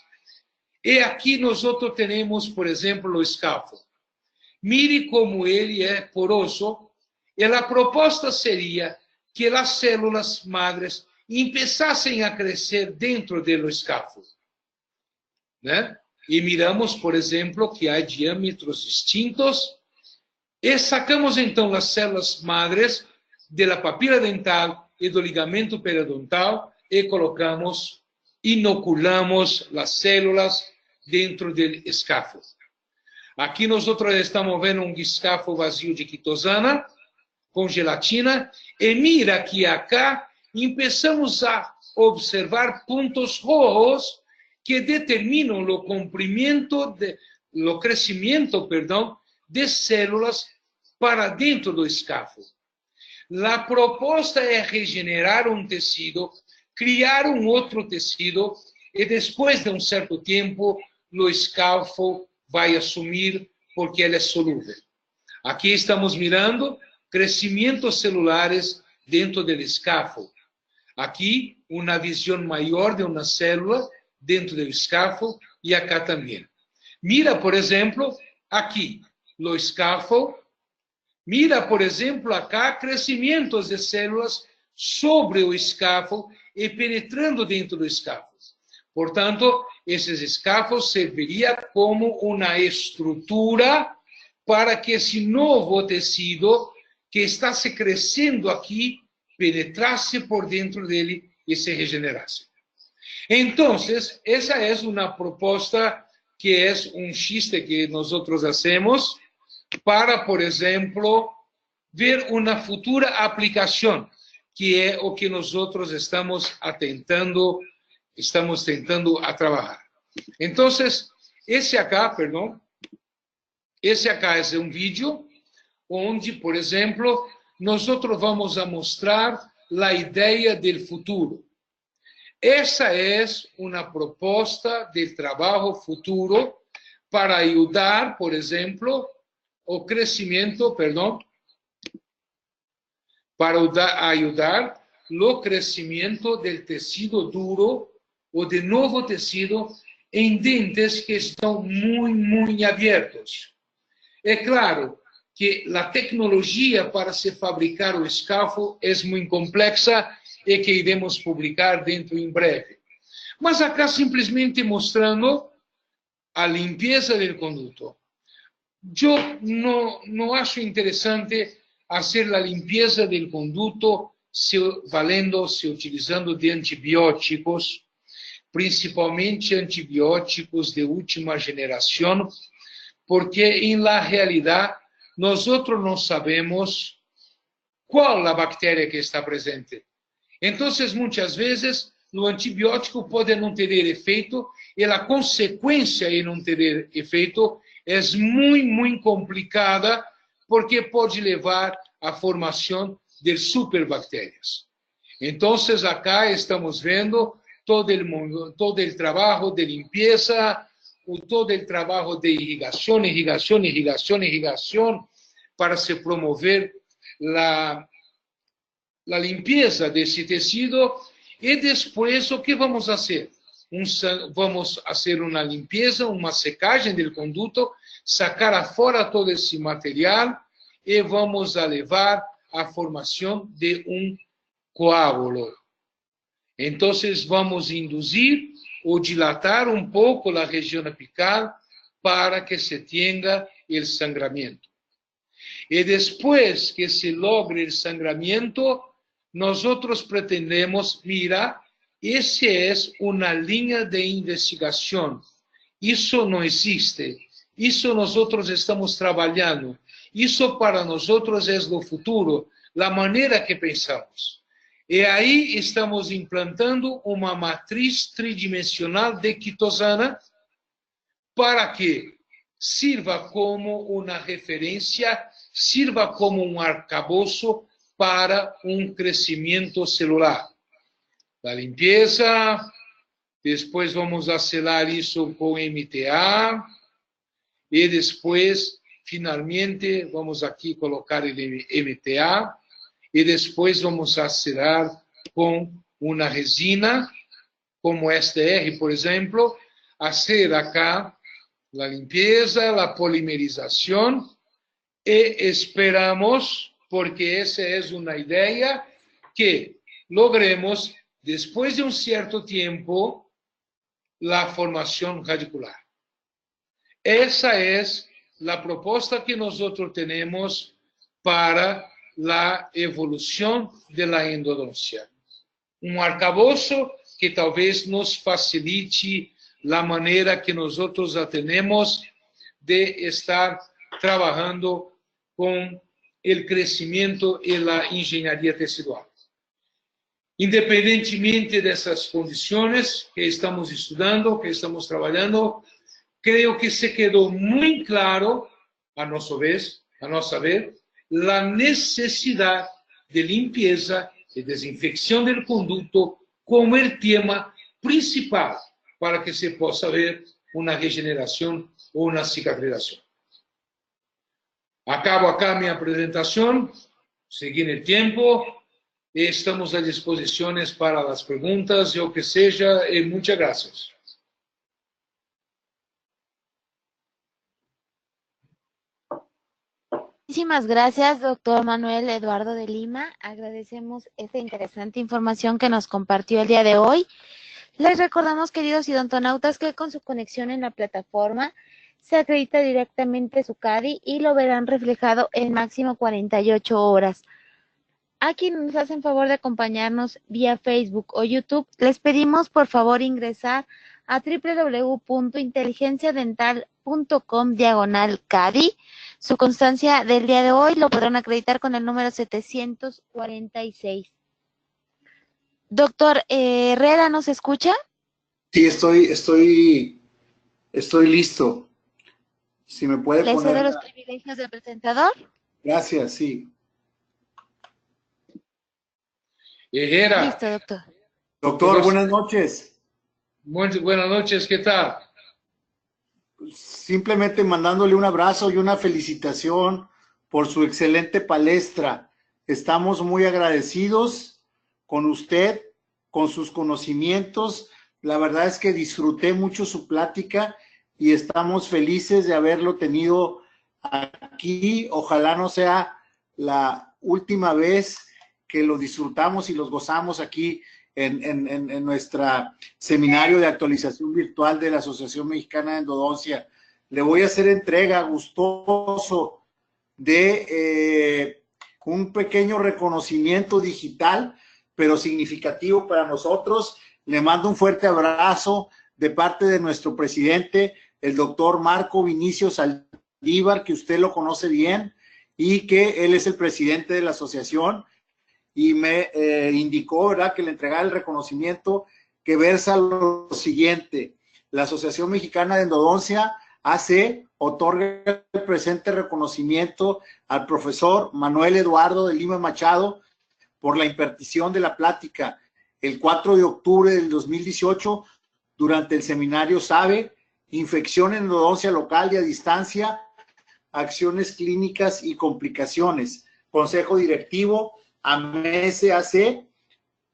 E aqui nós temos, por exemplo, o scaffold. Mire como ele é poroso. E a proposta seria que as células madres começassem a crescer dentro do scaffold, né? E miramos, por exemplo, que há diâmetros distintos. E sacamos, então, as células madres da papila dental e do ligamento periodontal e colocamos, inoculamos as células dentro do scaffold. Aqui nós estamos vendo um scaffold vazio de quitosana com gelatina e mira que acá começamos a observar pontos rojos que determinam o comprimento, o crescimento, de células para dentro do scaffold. A proposta é regenerar um tecido, criar um outro tecido e depois de um certo tempo o scaffold vai assumir porque ele é solúvel. Aqui estamos mirando crescimentos celulares dentro do scaffold. Aqui uma visão maior de uma célula dentro do scaffold e acá também. Mira, por exemplo, aqui o scaffold Mira, por exemplo, acá, crescimentos de células sobre o escafo e penetrando dentro do escafo. Portanto, esses escafos serviriam como uma estrutura para que esse novo tecido que está se crescendo aqui penetrasse por dentro dele e se regenerasse. Então, essa é uma proposta que é um chiste que nós hacemos para, por exemplo, ver uma futura aplicação, que é o que nós estamos tentando a trabalhar. Então, esse acá é um vídeo onde, por exemplo, nós vamos a mostrar a ideia do futuro. Essa é uma proposta de trabalho futuro para ajudar, por exemplo, o crescimento, para ajudar o crescimento do tecido duro ou de novo tecido em dentes que estão muito abertos. É claro que a tecnologia para se fabricar o escafo é muito complexa e que iremos publicar dentro em breve. Mas acá simplesmente mostrando a limpeza do conduto. Eu não acho interessante fazer a limpeza do conduto se utilizando de antibióticos, principalmente antibióticos de última geração, porque em la realidade nós não sabemos qual a bactéria que está presente. Então, muitas vezes, o antibiótico pode não ter efeito e a consequência de não ter efeito é muito complicada, porque pode levar à formação de superbactérias. Então, acá estamos vendo todo o trabalho de limpeza, todo o trabalho de irrigação para se promover a limpeza desse tecido. E depois, o que vamos fazer? Vamos fazer uma limpeza, uma secagem do conduto, sacar afora todo esse material e vamos a levar à formação de coágulo. Então, vamos induzir ou dilatar pouco a região apical para que se tenha o sangramento. E depois que se logre o sangramento, nós pretendemos, mira, essa é uma linha de investigação. Isso não existe. Isso nós estamos trabalhando. Isso para nós é o futuro, a maneira que pensamos. E aí estamos implantando uma matriz tridimensional de quitosana para que sirva como uma referência, sirva como um arcabouço para crescimento celular. A limpeza, depois vamos selar isso com MTA, e depois, finalmente, vamos aqui colocar o MTA, e depois vamos selar com uma resina, como STR, por exemplo, fazer acá a limpeza, a polimerização, e esperamos, porque essa é uma ideia, que logremos, depois de certo tempo, a formação radicular. Essa é a proposta que nós temos para a evolução da endodôncia. Arcabouço que talvez nos facilite a maneira que nós temos de estar trabalhando com o crescimento e a engenharia tecidual. Independentemente dessas condições que estamos estudando, que estamos trabalhando, creio que se quedou muito claro, a nossa ver, a necessidade de limpeza e desinfecção do conduto como o tema principal para que se possa ver uma regeneração ou uma cicatrização. Acabo acá minha apresentação, seguindo o tempo, e estamos à disposição para as perguntas, e o que seja, e muitas graças. Muchísimas gracias, doctor Manuel Eduardo de Lima. Agradecemos esta interesante información que nos compartió el día de hoy. Les recordamos, queridos idontonautas, que con su conexión en la plataforma se acredita directamente su CADI y lo verán reflejado en máximo 48 horas. A quienes nos hacen favor de acompañarnos vía Facebook o YouTube, les pedimos por favor ingresar a www.inteligenciadental.com/CADI. Su constancia del día de hoy lo podrán acreditar con el número 746. Doctor Herrera, ¿nos escucha? Sí, estoy listo. Si me puede ¿Le poner cedo los privilegios del presentador? Gracias, sí. Herrera. Listo, doctor. Doctor, buenas noches. Muy buenas noches, ¿qué tal? Simplemente mandándole un abrazo y una felicitación por su excelente palestra. Estamos muy agradecidos con usted, con sus conocimientos. La verdad es que disfruté mucho su plática y estamos felices de haberlo tenido aquí. Ojalá no sea la última vez que lo disfrutamos y los gozamos aquí en nuestro seminario de actualización virtual de la Asociación Mexicana de Endodoncia. Le voy a hacer entrega gustoso de un pequeño reconocimiento digital, pero significativo para nosotros. Le mando un fuerte abrazo de parte de nuestro presidente, el doctor Marco Vinicio Saldívar, que usted lo conoce bien, y que él es el presidente de la asociación, y me indicó, ¿verdad?, que le entregara el reconocimiento que versa lo siguiente: la Asociación Mexicana de Endodoncia, AC, otorga el presente reconocimiento al profesor Manuel Eduardo de Lima Machado por la impartición de la plática el 4 de octubre del 2018 durante el seminario SABE, Infección en Endodoncia Local y a Distancia, Acciones Clínicas y Complicaciones, Consejo Directivo, AMESAC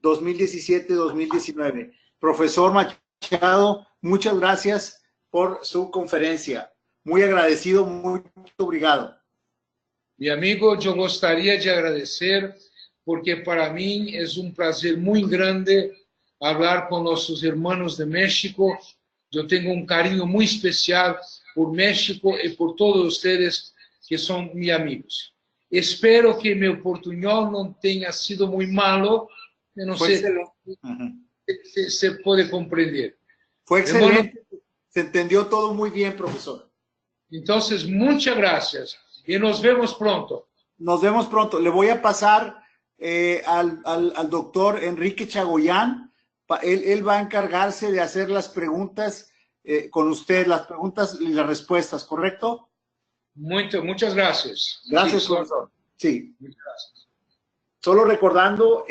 2017-2019. Profesor Machado, muchas gracias por su conferencia. Muy agradecido, muy obrigado. Mi amigo, yo gostaria de agradecer, porque para mí es un placer muy grande hablar con nuestros hermanos de México. Yo tengo un cariño muy especial por México y por todos ustedes que son mis amigos. Espero que mi oportunidad no tenha sido muy malo. No sé si se puede comprender. Fue excelente. Hermano, se entendió todo muy bien, profesor. Entonces, muchas gracias y nos vemos pronto. Nos vemos pronto. Le voy a pasar al doctor Enrique Chagoyán. Él va a encargarse de hacer las preguntas con usted, las preguntas y las respuestas, ¿correcto? Muchas gracias. Gracias, sí, profesor. Sí. Muchas gracias. Solo recordando,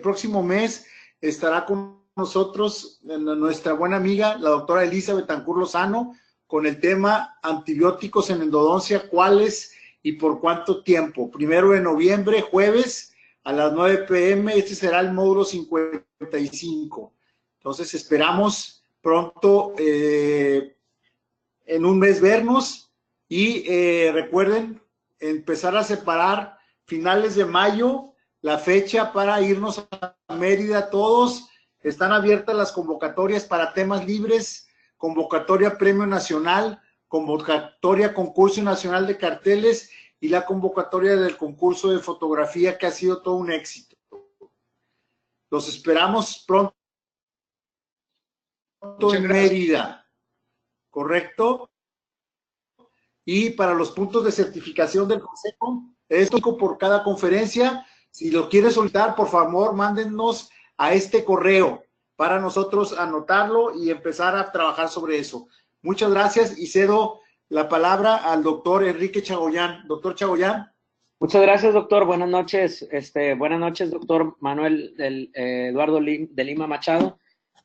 próximo mes estará con nosotros nuestra buena amiga, la doctora Elisa Betancur Lozano, con el tema antibióticos en endodoncia, cuáles y por cuánto tiempo. 1 de noviembre, jueves, a las 9 p.m. Este será el módulo 55. Entonces, esperamos pronto, en un mes, vernos. Y recuerden empezar a separar finales de mayo la fecha para irnos a Mérida todos. Están abiertas las convocatorias para temas libres, convocatoria Premio Nacional, convocatoria Concurso Nacional de Carteles y la convocatoria del concurso de fotografía, que ha sido todo un éxito. Los esperamos pronto en Mérida, ¿correcto? Y para los puntos de certificación del consejo, es por cada conferencia. Si lo quiere solicitar, por favor, mándennos a este correo para nosotros anotarlo y empezar a trabajar sobre eso. Muchas gracias y cedo la palabra al doctor Enrique Chagoyán. Doctor Chagoyán. Muchas gracias, doctor. Buenas noches. Buenas noches, doctor Manuel Eduardo de Lima Machado.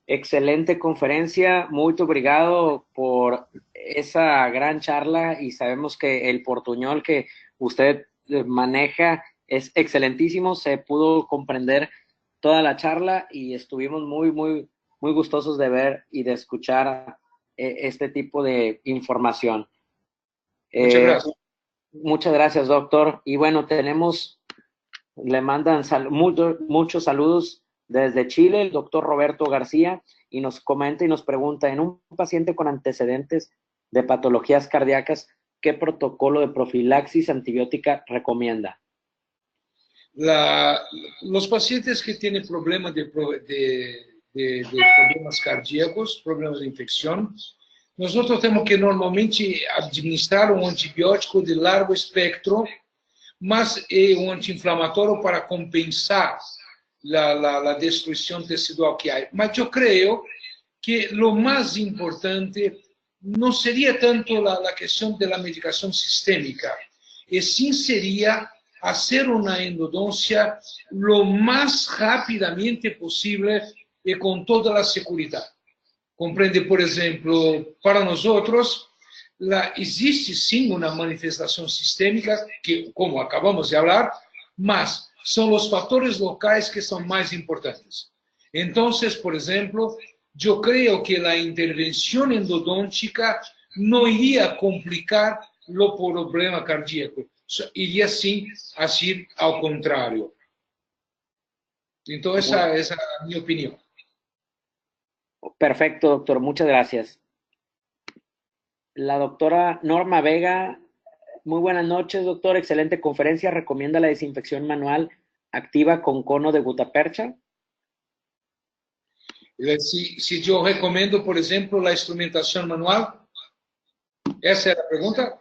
Excelente conferencia. Muy obrigado por esa gran charla, y sabemos que el portuñol que usted maneja es excelentísimo. Se pudo comprender toda la charla y estuvimos muy gustosos de ver y de escuchar este tipo de información. Muchas gracias. Muchas gracias, doctor. Y bueno, le mandan muchos saludos desde Chile, el doctor Roberto García, y nos comenta y nos pregunta, en un paciente con antecedentes de patologías cardíacas, ¿qué protocolo de profilaxis antibiótica recomienda? Los pacientes que tienen problemas de problemas cardíacos, problemas de infección, nosotros tenemos que normalmente administrar un antibiótico de largo espectro, más un antiinflamatorio para compensar la destrucción tecidual que hay. Mas yo creo que lo más importante no sería tanto la cuestión de la medicación sistémica, y sí sería hacer una endodoncia lo más rápidamente posible y con toda la seguridad. Comprende, por ejemplo, para nosotros, existe sim uma manifestação sistêmica, que, como acabamos de falar, mas são os fatores locais que são mais importantes. Então, por exemplo, eu creio que a intervenção endodôntica não iria complicar o problema cardíaco, iria sim agir ao contrário. Então, essa é a minha opinião. Perfecto, doctor. Muchas gracias. La doctora Norma Vega, muy buenas noches, doctor. Excelente conferencia. ¿Recomienda la desinfección manual activa con cono de gutapercha? Si yo recomiendo, por ejemplo, la instrumentación manual, ¿esa es la pregunta?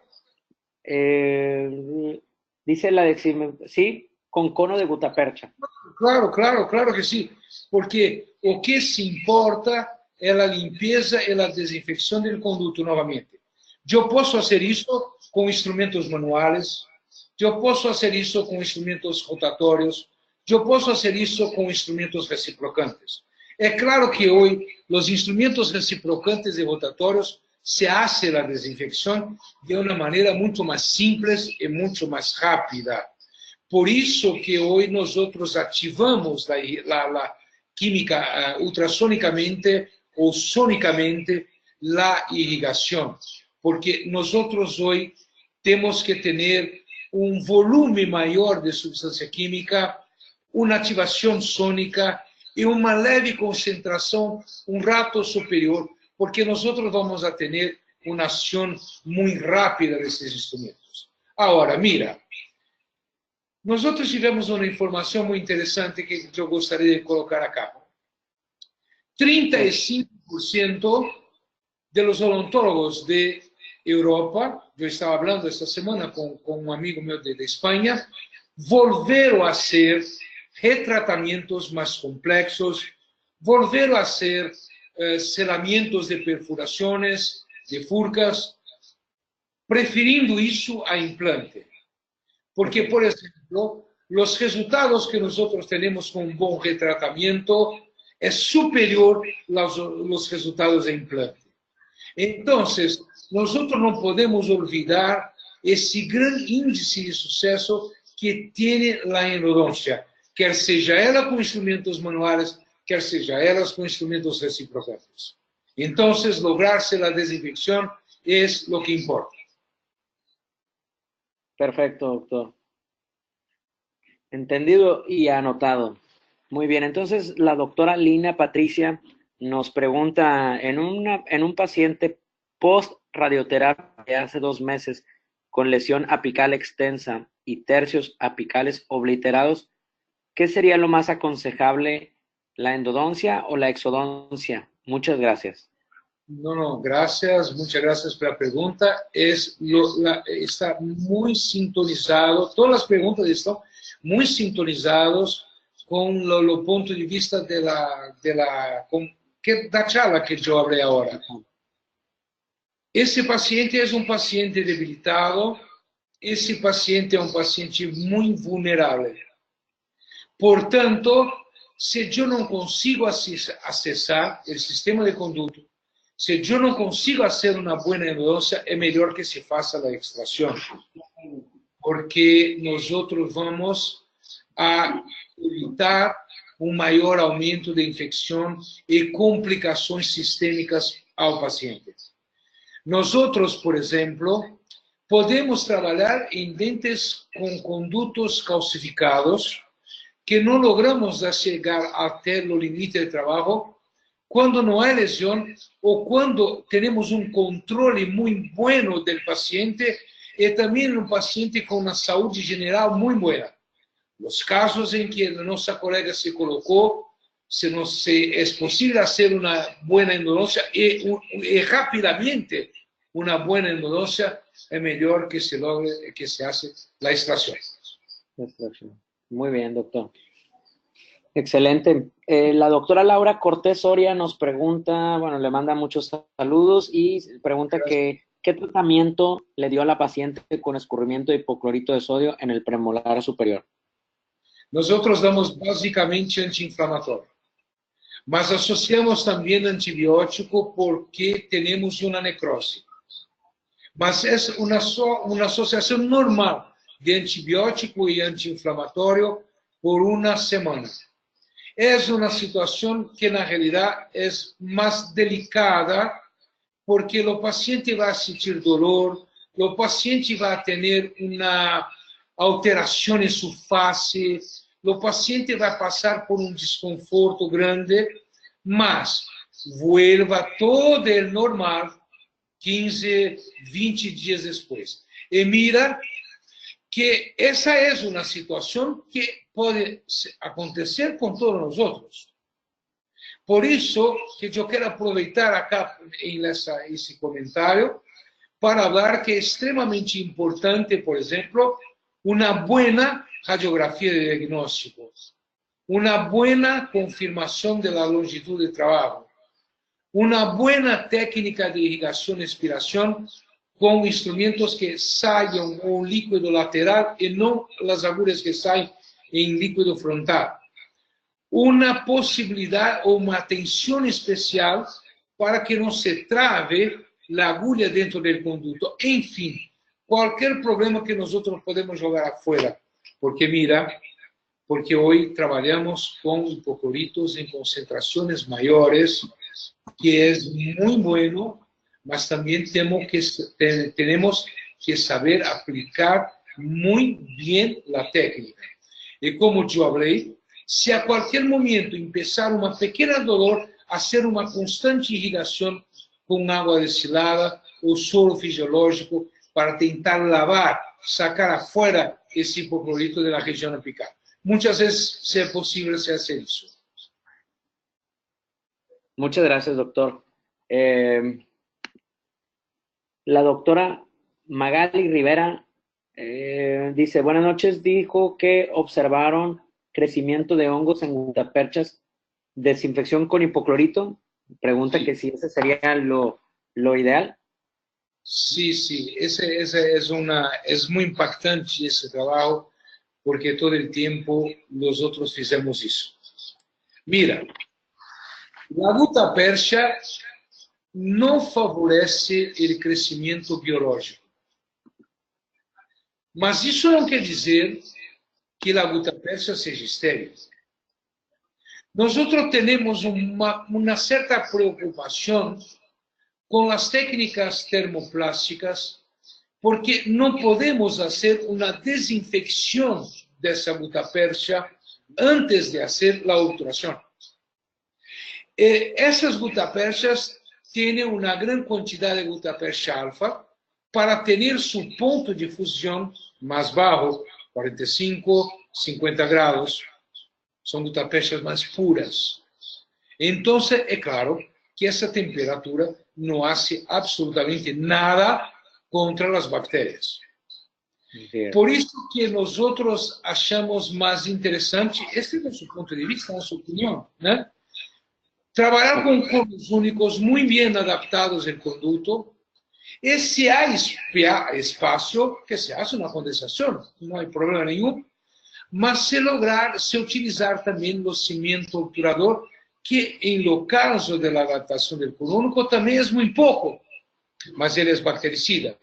Dice la desinfección, sí, con cono de gutapercha. Claro que sí, porque lo que se importa es la limpieza y la desinfección del conducto nuevamente. Yo puedo hacer eso con instrumentos manuales, yo puedo hacer eso con instrumentos rotatorios, yo puedo hacer eso con instrumentos reciprocantes. Es claro que hoy los instrumentos reciprocantes y rotatorios se hace la desinfección de una manera mucho más simple y mucho más rápida. Por eso que hoy nosotros activamos la química ultrasónicamente o sónicamente la irrigación, porque nosotros hoy tenemos que tener un volumen mayor de sustancia química, una activación sónica y una leve concentración un rato superior, porque nosotros vamos a tener una acción muy rápida de estos instrumentos. Ahora, mira, nosotros tivemos una información muy interesante que yo gostaria de colocar acá. 35% de los odontólogos de Europa, yo estaba hablando esta semana con un amigo mío de España, volvieron a hacer retratamientos más complejos, volvieron a hacer selamientos de perforaciones, de furcas, prefiriendo eso a implante. Porque, por ejemplo, los resultados que nosotros tenemos con un buen retratamiento es superior a los resultados de implante. Entonces, nosotros no podemos olvidar ese gran índice de suceso que tiene la endodoncia, quer seja ela con instrumentos manuales, quer seja elas con instrumentos reciprocantes. Entonces, lograrse la desinfección es lo que importa. Perfecto, doctor. Entendido y anotado. Muy bien, entonces la doctora Lina Patricia nos pregunta, en un paciente post-radioterapia hace 2 meses con lesión apical extensa y tercios apicales obliterados, ¿qué sería lo más aconsejable, la endodoncia o la exodoncia? Muchas gracias. No, gracias, muchas gracias por la pregunta. Está muy sintonizado, todas las preguntas están muy sintonizados con lo punto de vista de la charla que yo hablé ahora. Ese paciente es un paciente debilitado, ese paciente es un paciente muy vulnerable. Por tanto, si yo no consigo accesar el sistema de conducto, si yo no consigo hacer una buena endodoncia, es mejor que se faça la extracción, porque nosotros vamos a evitar un mayor aumento de infección y complicaciones sistémicas al paciente. Nosotros, por ejemplo, podemos trabalhar em dentes com condutos calcificados que não logramos chegar até o limite de trabalho quando não há lesão ou quando temos um controle muito bueno do paciente e também um paciente com uma saúde geral muito boa. Os casos em que a nossa colega se colocou, se é possível fazer uma boa endodôncia e rapidamente uma boa endodôncia, é melhor que se logre, que se hace la extracción. Muy bien, doctor. Excelente. La doctora Laura Cortés Soria nos pregunta, bueno, le manda muchos saludos y pregunta que, ¿qué tratamiento le dio a la paciente con escurrimiento de hipoclorito de sodio en el premolar superior? Nosotros damos básicamente antiinflamatorio, mas asociamos también antibiótico porque tenemos una necrosis. Mas es una asociación normal de antibiótico y antiinflamatorio por una semana. Es una situación que en realidad es más delicada porque el paciente va a sentir dolor, el paciente va a tener una alteración en su fase, el paciente va a pasar por un desconforto grande, mas vuelva todo el normal 15, 20 dias depois. E mira que essa é uma situação que pode acontecer com todos nós outros. Por isso que eu quero aproveitar acá esse comentário para falar que é extremamente importante, por exemplo, uma boa radiografia de diagnóstico, uma boa confirmação da longitud de trabalho, uma boa técnica de irrigação e expiração com instrumentos que saiam um líquido lateral e não as agulhas que saem em líquido frontal. Uma possibilidade ou uma atenção especial para que não se trave a agulha dentro do conduto. Enfim, qualquer problema que nós podemos jogar afuera. Porque mira, porque hoje trabalhamos com hipocloritos em concentrações maiores, que é muito bueno, mas também temos que saber aplicar muito bem a técnica. E como eu falei, se a qualquer momento começar uma pequena dolor, fazer uma constante irrigação com água destilada ou soro fisiológico para tentar lavar, sacar afuera esse hipoclorito da região apical. Muitas vezes se é possível se fazer isso. Muchas gracias, doctor. La doctora Magali Rivera dice, buenas noches, dijo que observaron crecimiento de hongos en gutaperchas, desinfección con hipoclorito. Pregunta que si ese sería lo ideal. Sí, sí, es muy impactante ese trabajo porque todo el tiempo nosotros hicimos eso. Mira, la gutapercha não favorece o crescimento biológico. Mas isso não quer dizer que a gutapercha seja estéril. Nós temos uma certa preocupação com as técnicas termoplásticas, porque não podemos fazer uma desinfecção dessa gutapercha antes de fazer a obturação. Essas gutaperchas têm uma grande quantidade de gutapercha alfa para ter seu ponto de fusão mais baixo, 45, 50 graus. São gutaperchas mais puras. Então, é claro que essa temperatura não faz absolutamente nada contra as bactérias. Por isso que nós achamos mais interessante, este é o nosso ponto de vista, a nossa opinião, né? Trabalhar com conos únicos muito bem adaptados ao conduto, e se há espaço, que se faça uma condensação, não há problema nenhum, mas se utilizar também o cimento obturador, que em lo caso da adaptação do cono único também é muito pouco, mas ele é bactericida.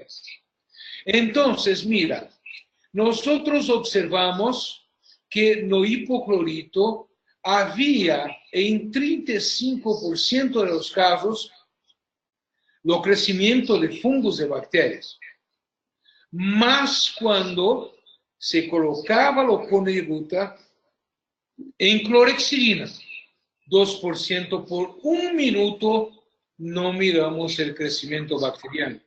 Então, mira, nós observamos que no hipoclorito havia em 35% dos casos o crescimento de fungos e bactérias. más cuando se colocaba los cones de guta en clorexidina, 2% por un minuto, no miramos el crecimiento bacteriano.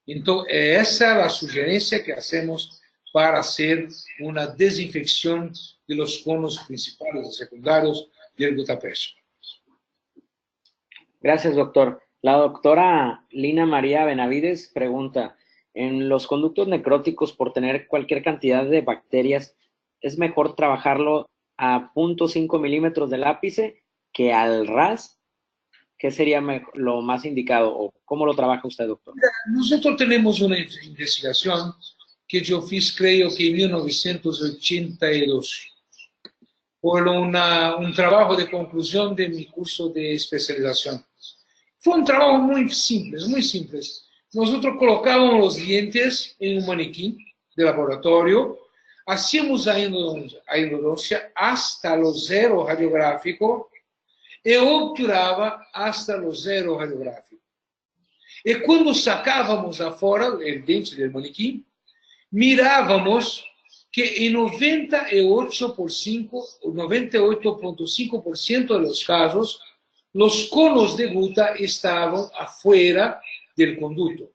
Entonces, esa es la sugerencia que hacemos para hacer una desinfección de los conos principales y secundarios del gutapercha. Gracias, doctor. La doctora Lina María Benavides pregunta, en los conductos necróticos, por tener cualquier cantidad de bacterias, ¿es mejor trabajarlo a 0.5 milímetros del ápice que al ras? ¿Qué sería lo más indicado? ¿O cómo lo trabaja usted, doctor? Nosotros tenemos una investigación que yo fiz, creo que en 1982, por un trabajo de conclusión de mi curso de especialización. Fue un trabajo muy simple, muy simple. Nosotros colocábamos los dientes en un maniquí de laboratorio, hacíamos a endodoncia hasta los 0 radiográfico e obturaba hasta los 0 radiográfico. E quando sacávamos afora o dente do manequim, mirávamos que em 98,5% dos casos, os conos de guta estavam afuera do conduto,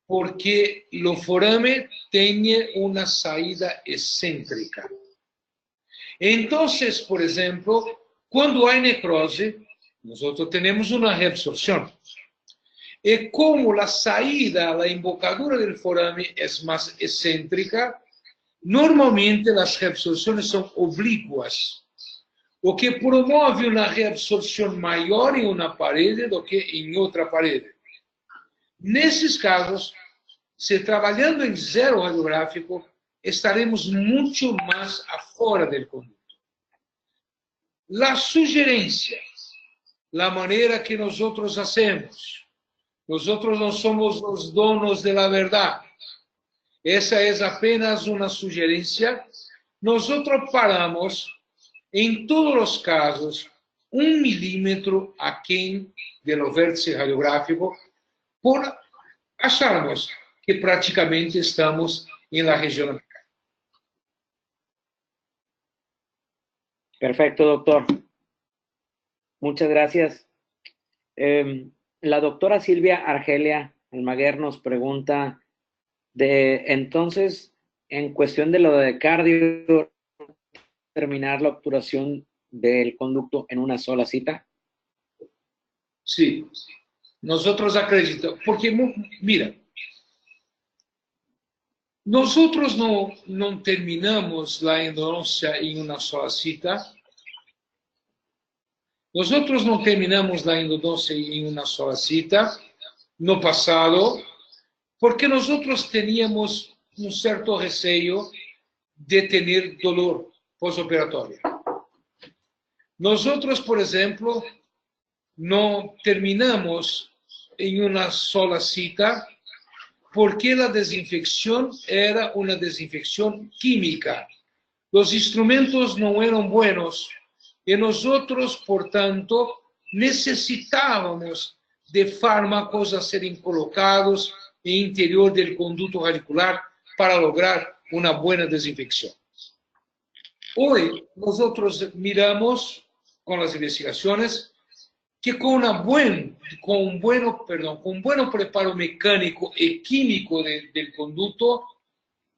porque o forame tem uma saída excêntrica. Então, por exemplo, quando há necrose, nós temos uma reabsorção. E como a saída, a embocadura do forame é mais excêntrica, normalmente as reabsorções são oblíquas, o que promove uma reabsorção maior em uma parede do que em outra parede. Nesses casos, se trabalhando em 0 radiográfico, estaremos muito mais afora do conduto. A sugerência, a maneira que nós hacemos, nós não somos os donos da verdade. Essa é apenas uma sugerência. Nós paramos, em todos os casos, 1 milímetro aquém do vértice radiográfico, por acharmos que praticamente estamos na região apical. Perfecto, doctor. Muchas gracias. La doctora Silvia Argelia Almaguer nos pregunta, entonces, en cuestión de lo de cardio, terminar la obturación del conducto en una sola cita. Sí, nosotros acreditamos, porque mira, nosotros no terminamos la endodoncia en una sola cita. Nosotros no terminamos la endodoncia en una sola cita no pasado, porque nosotros teníamos un cierto receio de tener dolor postoperatorio. Nosotros, por ejemplo, no terminamos en una sola cita porque la desinfección era una desinfección química. Los instrumentos no eran buenos y nosotros, por tanto, necesitábamos de fármacos a serem colocados no interior do conduto radicular para lograr uma boa desinfecção. Hoje, nós miramos com as investigações que com um bom preparo mecânico e químico do conduto,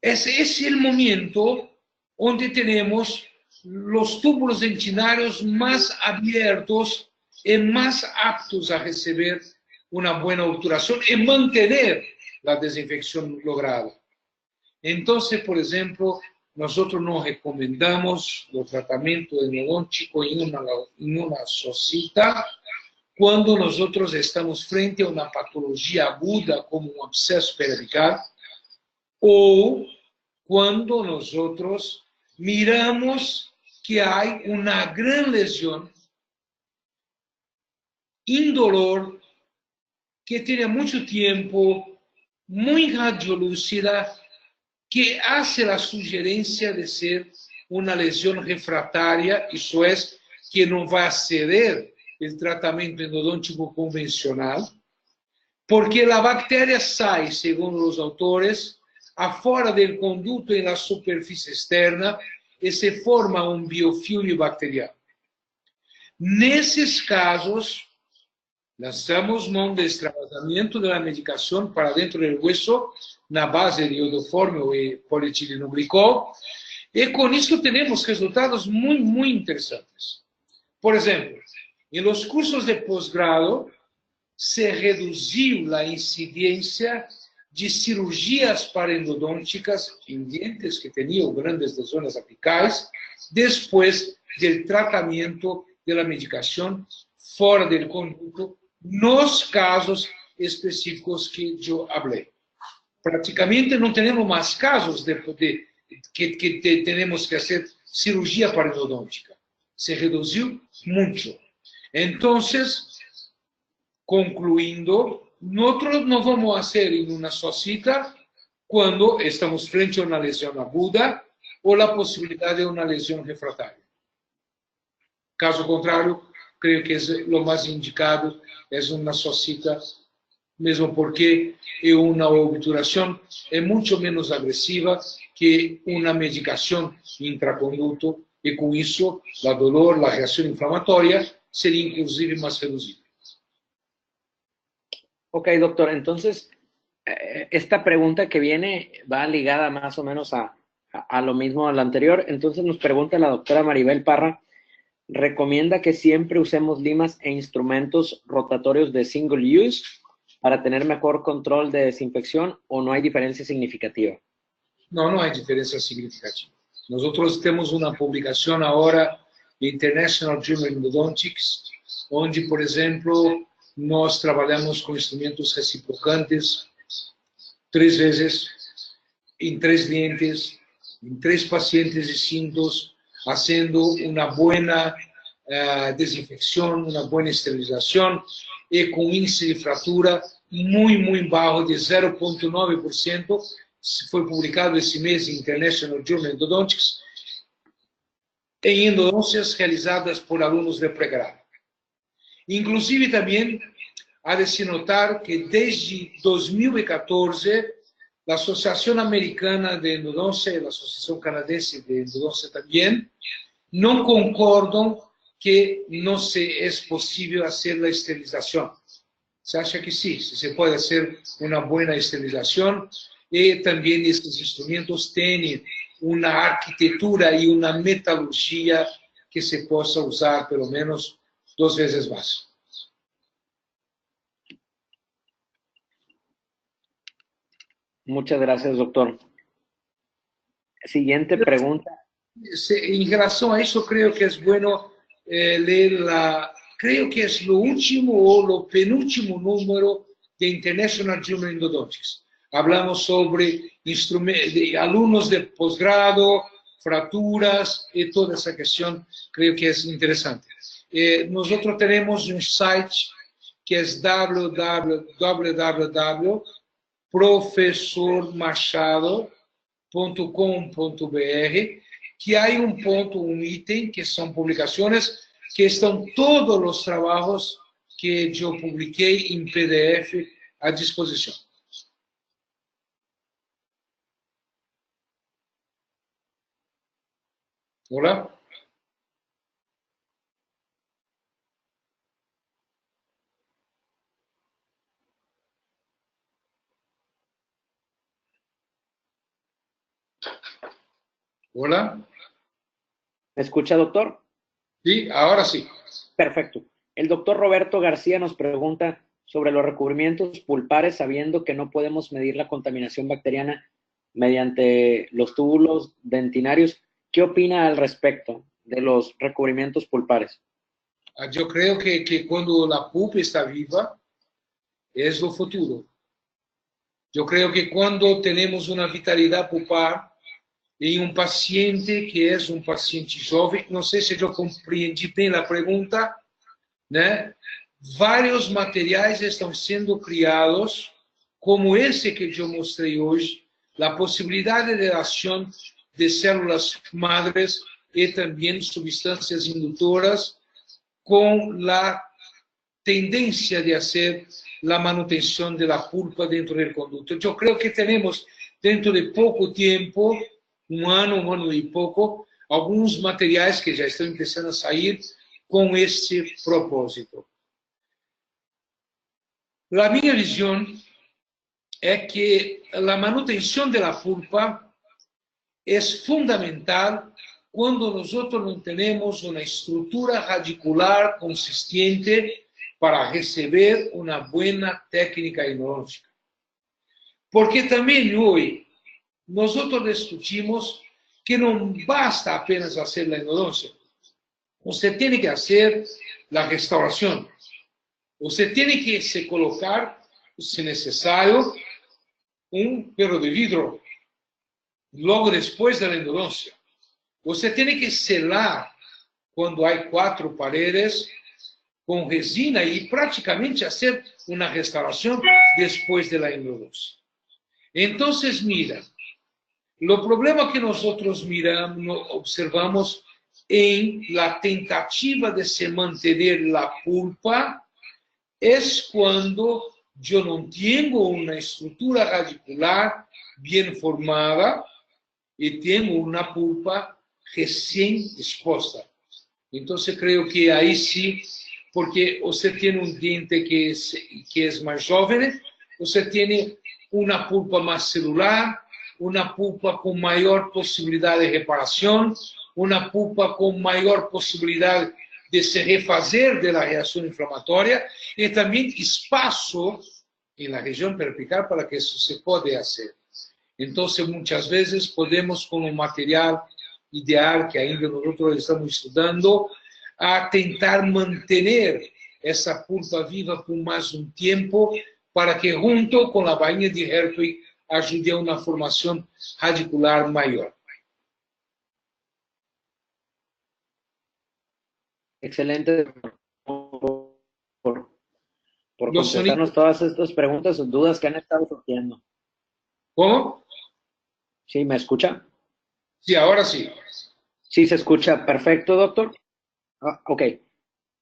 esse é o momento onde temos os túbulos dentinários mais abertos e mais aptos a receber uma boa obturação e manter a desinfecção lograda. Então, por exemplo, nós não recomendamos o tratamento endodôntico em uma só cita quando nós estamos frente a uma patologia aguda como um abscesso periapical ou quando nós miramos que há uma grande lesão indolor, que tenha muito tempo, muito radiolúcida, que hace a sugerência de ser uma lesão refratária, isso é, que não vai ceder o tratamento endodôntico convencional, porque a bactéria sai, segundo os autores, afuera del conducto en la superficie externa y se forma un biofilme bacteriano. Nesses casos, lançamos mão do extravasamento da medicação para dentro do hueso na base de iodoformio e polietilenglicol, e com isso temos resultados muito interessantes. Por exemplo, em los cursos de posgrado, se reduziu a incidência de cirurgias parendodônticas em dientes que tinham grandes lesões apicais, depois do tratamento da medicação fora do conducto, nos casos específicos que eu falei. Praticamente não temos mais casos que temos que fazer cirurgia parendodôntica. Se reduziu muito. Então, concluindo, nós não vamos fazer em uma só cita quando estamos frente a uma lesão aguda ou a possibilidade de uma lesão refratária. Caso contrário, creio que o mais indicado é uma só cita, mesmo porque uma obturação é muito menos agressiva que uma medicação intraconduto e com isso a dor, a reação inflamatória seria inclusive mais reduzida. Ok, doctor, entonces esta pregunta que viene va ligada más o menos a lo mismo a la anterior. Entonces nos pregunta la doctora Maribel Parra, ¿recomienda que siempre usemos limas e instrumentos rotatorios de single use para tener mejor control de desinfección o no hay diferencia significativa? No, no hay diferencia significativa. Nosotros tenemos una publicación ahora de International Journal of Endodontics, donde, por ejemplo, nós trabalhamos com instrumentos reciprocantes 3 vezes, em 3 dientes, em 3 pacientes distintos, fazendo uma boa desinfecção, uma boa esterilização e com índice de fratura muito baixo de 0,9%. Foi publicado esse mês em International Journal of Endodontics, em endodôncias realizadas por alunos de pré-grado. Inclusive, também, há de se notar que desde 2014, a Associação Americana de Endodôncia e a Associação Canadense de Endodôncia também não concordam que não é possível fazer a esterilização. Se acha que sim, se pode fazer uma boa esterilização e também esses instrumentos têm uma arquitetura e uma metalurgia que se possa usar pelo menos 2 veces más. Muchas gracias, doctor. Siguiente pregunta. En relación a eso, creo que es bueno leer creo que es lo último o lo penúltimo número de International Journal of Endodontics. Hablamos sobre alumnos de posgrado, fraturas y toda esa cuestión, creo que es interesante. Nosotros tenemos un site que es www.professormachado.com.br, que hay un ítem que son publicaciones que están todos los trabajos que yo publiqué en PDF a disposición. Hola. Hola. ¿Me escucha, doctor? Sí, ahora sí. Perfecto. El doctor Roberto García nos pregunta sobre los recubrimientos pulpares, sabiendo que no podemos medir la contaminación bacteriana mediante los túbulos dentinarios. ¿Qué opina al respecto de los recubrimientos pulpares? Yo creo que cuando la pulpa está viva, es lo futuro. Yo creo que cuando tenemos una vitalidad pulpar em um paciente que é um paciente jovem, não sei se eu compreendi bem a pergunta, né? Vários materiais estão sendo criados, como esse que eu mostrei hoje, a possibilidade de ação de células madres e também substâncias indutoras, com a tendência de fazer a manutenção da pulpa dentro do conduto. Eu creio que temos dentro de pouco tempo, um ano e pouco, alguns materiais que já estão começando a sair com este propósito. A minha visão é que a manutenção da pulpa é fundamental quando nós não temos uma estrutura radicular consistente para receber uma boa técnica enológica. Porque também hoje nós discutimos que não basta apenas fazer a endodôncia. Você tem que fazer a restauração. Você tem que se colocar, se necessário, perro de vidro logo depois da endodôncia. Você tem que selar quando há 4 paredes com resina e praticamente fazer uma restauração depois da endodôncia. Então, mira, o problema que nós observamos em la tentativa de se manter a pulpa é quando eu não tenho uma estrutura radicular bem formada e tenho uma pulpa recém-exposta. Então, creio que aí sim, porque você tem um dente que é mais jovem, você tem uma pulpa mais celular, uma pulpa com maior possibilidade de reparação, uma pulpa com maior possibilidade de se refazer da reação inflamatória e também espaço na região periapical para que isso se pode fazer. Então, muitas vezes podemos, com um material ideal que ainda nós estamos estudando, a tentar manter essa pulpa viva por mais um tempo para que, junto com a bainha de Hertwig, ajude a uma formação radicular maior. Excelente por contestarnos todas estas preguntas o dudas que han estado surgiendo. ¿Cómo? ¿Sí, me escucha? Sí, ahora sí. Sí, se escucha perfecto, doctor. Ok.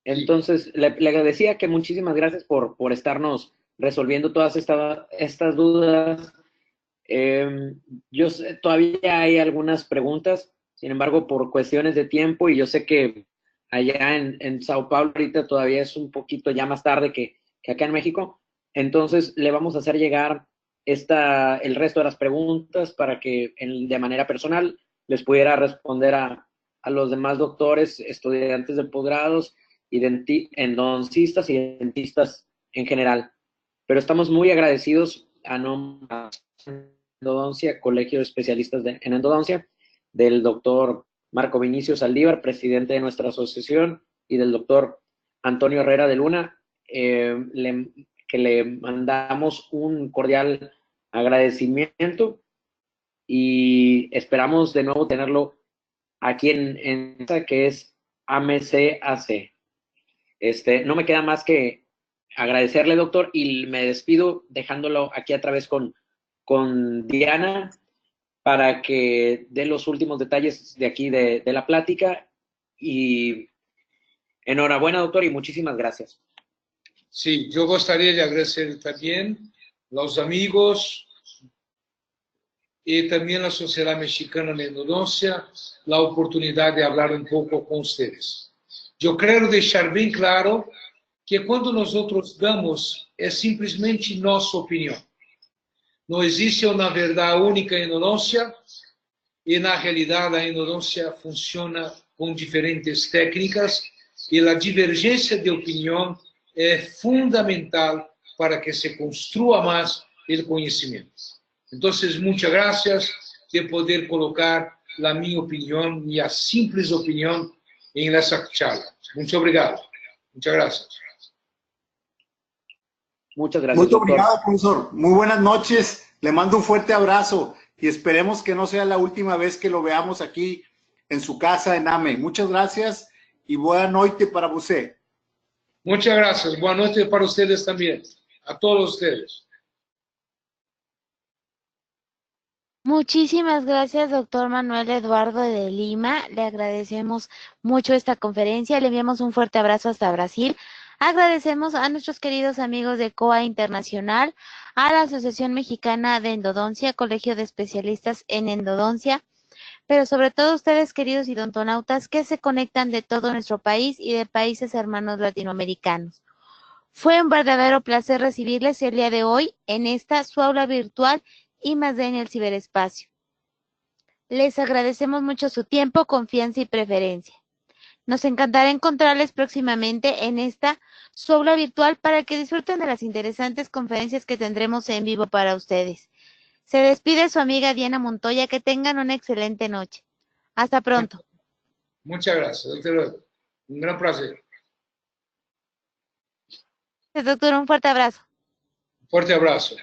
Entonces, le agradecía que muchísimas gracias por estarnos resolviendo todas estas dudas. Yo sé, todavía hay algunas preguntas, sin embargo, por cuestiones de tiempo, y yo sé que allá en Sao Paulo ahorita todavía es un poquito ya más tarde que acá en México. Entonces, le vamos a hacer llegar el resto de las preguntas para que de manera personal les pudiera responder a los demás doctores, estudiantes de posgrados, y endodoncistas y dentistas en general. Pero estamos muy agradecidos a Endodoncia, Colegio de Especialistas en Endodoncia, del doctor Marco Vinicio Saldívar, presidente de nuestra asociación, y del doctor Antonio Herrera de Luna, que le mandamos un cordial agradecimiento y esperamos de nuevo tenerlo aquí en que es AMCAC. No me queda más que agradecerle, doctor, y me despido dejándolo aquí a través con Diana para que dé los últimos detalles de aquí de la plática. Y enhorabuena, doctor, y muchísimas gracias. Sí, yo gustaría de agradecer también a los amigos y también a la Sociedad Mexicana de Endodoncia la oportunidad de hablar un poco con ustedes. Yo quiero dejar bien claro que cuando nosotros damos es simplesmente nuestra opinión. No existe una verdad única en endodoncia y en la realidad la endodoncia funciona con diferentes técnicas y la divergencia de opinión es fundamental para que se construya más el conocimiento. Entonces, muchas gracias de poder colocar la mi opinión, mi simple opinión en esa charla. Muchas obrigado. Muchas gracias. Muchas gracias. Muy obrigado, profesor. Muy buenas noches. Le mando un fuerte abrazo y esperemos que no sea la última vez que lo veamos aquí en su casa en AME. Muchas gracias y buena noche para usted. Muchas gracias. Buenas noches para ustedes también. A todos ustedes. Muchísimas gracias, doctor Manuel Eduardo de Lima. Le agradecemos mucho esta conferencia. Le enviamos un fuerte abrazo hasta Brasil. Agradecemos a nuestros queridos amigos de COA Internacional, a la Asociación Mexicana de Endodoncia, Colegio de Especialistas en Endodoncia, pero sobre todo a ustedes, queridos idontonautas, que se conectan de todo nuestro país y de países hermanos latinoamericanos. Fue un verdadero placer recibirles el día de hoy en esta su aula virtual I+D en el ciberespacio. Les agradecemos mucho su tiempo, confianza y preferencia. Nos encantará encontrarles próximamente en esta su aula virtual para que disfruten de las interesantes conferencias que tendremos en vivo para ustedes. Se despide su amiga Diana Montoya. Que tengan una excelente noche. Hasta pronto. Muchas gracias, doctor. Un gran placer. Doctor, un fuerte abrazo. Fuerte abrazo.